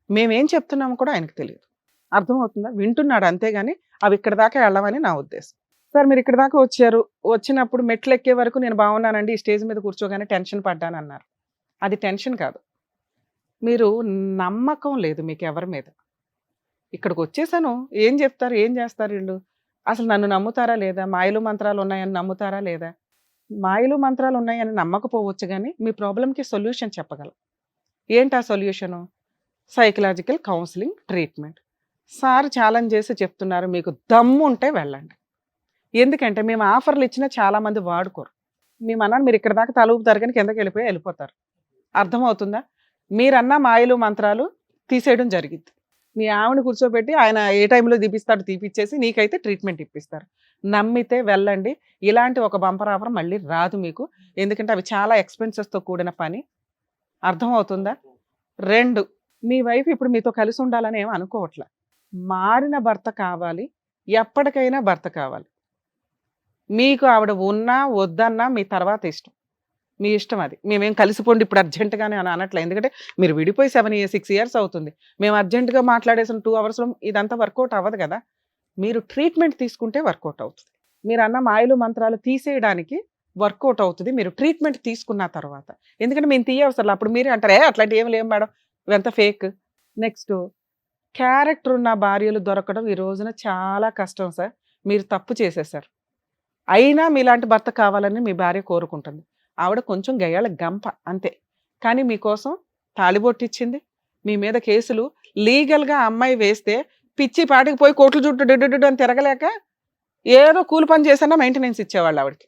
మేమేం చెప్తున్నాము కూడా ఆయనకు తెలియదు. అర్థమవుతుందా? వింటున్నాడు అంతేగాని అవి ఇక్కడ దాకా వెళ్ళమని నా ఉద్దేశం. సార్ మీరు ఇక్కడ దాకా వచ్చారు, వచ్చినప్పుడు మెట్లు ఎక్కే వరకు నేను బాగున్నానండి, ఈ స్టేజ్ మీద కూర్చోగానే టెన్షన్ పడ్డాను అన్నారు. అది టెన్షన్ కాదు, మీరు నమ్మకం లేదు మీకు ఎవరి మీద. ఇక్కడికి వచ్చేసాను, ఏం చెప్తారు, ఏం చేస్తారు వీళ్ళు, అసలు నన్ను నమ్ముతారా లేదా, మాయలు మంత్రాలు ఉన్నాయని నమ్ముతారా లేదా? మాయలు మంత్రాలు ఉన్నాయని నమ్మకపోవచ్చు, కానీ మీ ప్రాబ్లంకి సొల్యూషన్ చెప్పగలం. ఏంటి ఆ solution? Psychological counselling treatment. Sir challenge చేసి చెప్తున్నారు, మీకు దమ్ము ఉంటే వెళ్ళండి. ఎందుకంటే మేము ఆఫర్లు ఇచ్చినా చాలామంది వాడుకోరు. మేము అన్నాను మీరు ఇక్కడ దాకా తలుపుతారు కానీ కిందకి వెళ్ళిపోతారు. అర్థమవుతుందా? మీరన్నా మాయలు మంత్రాలు తీసేయడం జరిగింది. మీ ఆవిడ కూర్చోబెట్టి ఆయన ఏ టైంలో తీపిస్తాడో తీపిచ్చేసి నీకైతే ట్రీట్మెంట్ ఇప్పిస్తారు. నమ్మితే వెళ్ళండి. ఇలాంటి ఒక బంపర్ ఆఫర్ మళ్ళీ రాదు మీకు, ఎందుకంటే అవి చాలా ఎక్స్పెన్సెస్తో కూడిన పని. అర్థమవుతుందా? 2, మీ వైఫ్ ఇప్పుడు మీతో కలిసి ఉండాలని ఏమి అనుకోవట్లే. మారిన భర్త కావాలి, ఎప్పటికైనా భర్త కావాలి. మీకు ఆవిడ ఉన్నా వద్దన్నా మీ తర్వాత ఇష్టం, మీ ఇష్టం. అది మేమేం కలిసిపోండి ఇప్పుడు అర్జెంటుగానే అని అనట్లే. ఎందుకంటే మీరు విడిపోయి 6 years అవుతుంది. మేము అర్జెంటుగా మాట్లాడేసిన 2 hours ఇదంతా వర్కౌట్ అవ్వదు కదా. మీరు ట్రీట్మెంట్ తీసుకుంటే వర్కౌట్ అవుతుంది. మీరు అన్న మాయలు మంత్రాలు తీసేయడానికి వర్కౌట్ అవుతుంది మీరు ట్రీట్మెంట్ తీసుకున్న తర్వాత. ఎందుకంటే మేము తీయవసరం, అప్పుడు మీరే అంటారు అట్లాంటి ఏమి లేవు మేడం, ఇవంతా ఫేక్. నెక్స్ట్, క్యారెక్టర్ ఉన్న భార్యలు దొరకడం ఈ రోజున చాలా కష్టం సార్. మీరు తప్పు చేసేసారు. అయినా మీలాంటి భర్త కావాలని మీ భార్య కోరుకుంటుంది. ఆవిడ కొంచెం గయ్యాళ గంప అంతే, కానీ మీకోసం తాళిబొట్టిచ్చింది. మీ మీద కేసులు లీగల్గా అమ్మాయి వేస్తే పిచ్చి పాటికి పోయి కోట్లు చుట్టూ డిడ్డు అని తిరగలేక ఏదో కూలి పని చేసినా మెయింటెనెన్స్ ఇచ్చేవాళ్ళు ఆవిడకి,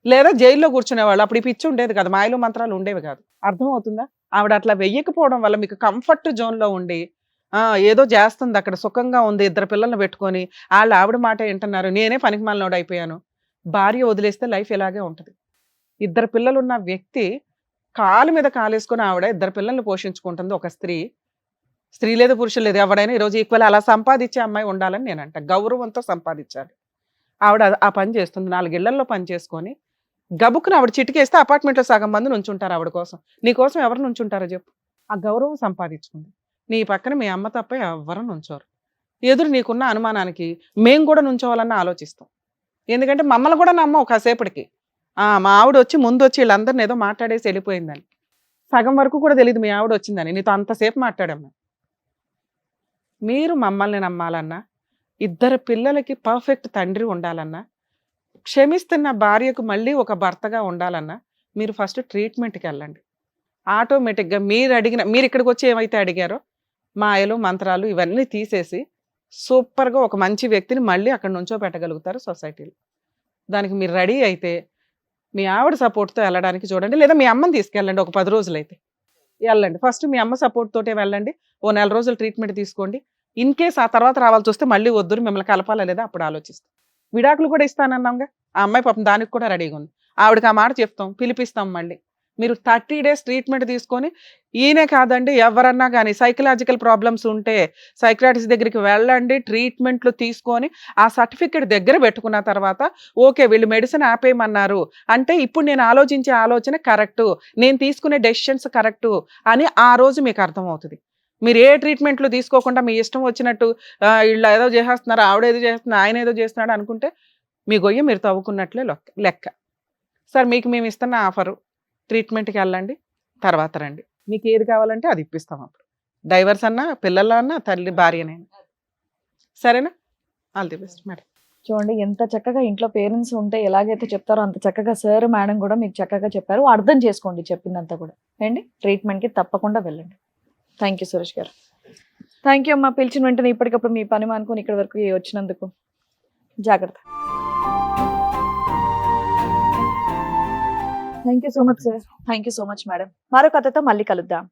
లేదా జైల్లో కూర్చునేవాళ్ళు. అప్పుడు ఈ పిచ్చి ఉండేది కాదు, మాయలు మంత్రాలు ఉండేవి కాదు. అర్థమవుతుందా? ఆవిడ అట్లా వెయ్యకపోవడం వల్ల మీకు కంఫర్ట్ జోన్లో ఉండి ఏదో చేస్తుంది అక్కడ, సుఖంగా ఉంది, 2 పిల్లల్ని పెట్టుకొని ఆవిడ మాట వింటున్నారు. నేనే పనికి మాలినోడు అయిపోయాను. భార్య వదిలేస్తే లైఫ్ ఇలాగే ఉంటుంది. 2 పిల్లలు ఉన్న వ్యక్తి కాలు మీద కాలేసుకొని ఆవిడ 2 పిల్లల్ని పోషించుకుంటుంది. ఒక స్త్రీ లేదు పురుషులు లేదు, ఎవడైనా ఈరోజు ఈక్వల్ అలా సంపాదించే అమ్మాయి ఉండాలని నేను అంట. గౌరవంతో సంపాదించాలి. ఆవిడ ఆ పని చేస్తుంది. 4 ఇళ్లలో పని చేసుకొని గబుక్కున ఆవిడ చిటికేస్తే అపార్ట్మెంట్లో సగం మంది నుంచుంటారు ఆవిడ కోసం. నీ కోసం ఎవరు నుంచుంటారో చెప్పు. ఆ గౌరవం సంపాదించుకుంది. నీ పక్కన మీ అమ్మ తప్ప ఎవరు నుంచోరు. ఎదురు నీకున్న అనుమానానికి మేము కూడా నుంచోవాలన్న ఆలోచిస్తాం. ఎందుకంటే మమ్మల్ని కూడా నమ్మవు కాసేపటికి. మా ఆవిడ వచ్చి ముందు వచ్చి వీళ్ళందరిని ఏదో మాట్లాడేసి వెళ్ళిపోయిందని. సగం వరకు కూడా తెలియదు మీ ఆవిడ వచ్చిందని. నీతో అంతసేపు మాట్లాడమ్మా. మీరు మమ్మల్ని నమ్మాలన్నా, ఇద్దరు పిల్లలకి పర్ఫెక్ట్ తండ్రి ఉండాలన్నా, క్షమిస్తున్న భార్యకు మళ్ళీ ఒక భర్తగా ఉండాలన్నా మీరు ఫస్ట్ ట్రీట్మెంట్కి వెళ్ళండి. ఆటోమేటిక్గా మీరు ఇక్కడికి వచ్చి ఏమైతే అడిగారో మాయలు మంత్రాలు ఇవన్నీ తీసేసి సూపర్గా ఒక మంచి వ్యక్తిని మళ్ళీ అక్కడ నుంచో పెట్టగలుగుతారు సొసైటీలో. దానికి మీరు రెడీ అయితే మీ ఆవిడ సపోర్ట్తో వెళ్ళడానికి చూడండి, లేదా మీ అమ్మని తీసుకెళ్ళండి. ఒక 10 రోజులు అయితే వెళ్ళండి. ఫస్ట్ మీ అమ్మ సపోర్ట్ తోటే వెళ్ళండి. ఓ 4 రోజులు ట్రీట్మెంట్ తీసుకోండి. ఇన్ కేస్ ఆ తర్వాత రావాల్సి వస్తే మళ్ళీ వద్దురు, మిమ్మల్ని కలపాలా లేదా అప్పుడు ఆలోచిస్తాం. విడాకులు కూడా ఇస్తానన్నాంగా. ఆ అమ్మాయి పాపం దానికి కూడా రెడీగా ఉంది. ఆవిడకి ఆ మాట చెప్తాం, పిలిపిస్తాం. మళ్ళీ మీరు 30 days ట్రీట్మెంట్ తీసుకొని, ఈయనే కాదండి ఎవరన్నా కానీ సైకలాజికల్ ప్రాబ్లమ్స్ ఉంటే సైక్రాటిస్ట్ దగ్గరికి వెళ్ళండి, ట్రీట్మెంట్లు తీసుకొని ఆ సర్టిఫికేట్ దగ్గర పెట్టుకున్న తర్వాత ఓకే వీళ్ళు మెడిసిన్ ఆపేయమన్నారు అంటే ఇప్పుడు నేను ఆలోచించే ఆలోచన కరెక్టు, నేను తీసుకునే డెసిషన్స్ కరెక్టు అని ఆ రోజు మీకు అర్థమవుతుంది. మీరు ఏ ట్రీట్మెంట్లు తీసుకోకుండా మీ ఇష్టం వచ్చినట్టు వీళ్ళు ఏదో చేసేస్తున్నారు, ఆవిడ ఏదో చేస్తున్నారు, ఆయన ఏదో చేస్తున్నాడు అనుకుంటే మీ గొయ్య మీరు తవ్వుకున్నట్లే లెక్క. సార్ మీకు మేము ఇస్తున్న ఆఫరు, ట్రీట్మెంట్కి వెళ్ళండి, తర్వాత రండి. మీకు ఏది కావాలంటే అది ఇప్పిస్తాం. అప్పుడు డైవర్స్ అన్నా, పిల్లల అన్నా, తల్లి భార్యనైనా. సరేనా? All the best madam. చూడండి ఎంత చక్కగా ఇంట్లో పేరెంట్స్ ఉంటే ఎలాగైతే చెప్తారో అంత చక్కగా సార్ మేడం కూడా మీకు చక్కగా చెప్పారు. అర్థం చేసుకోండి చెప్పిందంతా కూడా. అండి ట్రీట్మెంట్కి తప్పకుండా వెళ్ళండి. థ్యాంక్ యూ సురేష్ గారు. థ్యాంక్ యూ అమ్మా. పిలిచిన వెంటనే ఇప్పటికప్పుడు మీ పని మానుకొని ఇక్కడి వరకు వచ్చినందుకు. జాగ్రత్త. Thank you so much sir. Thank you so much madam. మరో కథతో మళ్ళీ కలుద్దాం.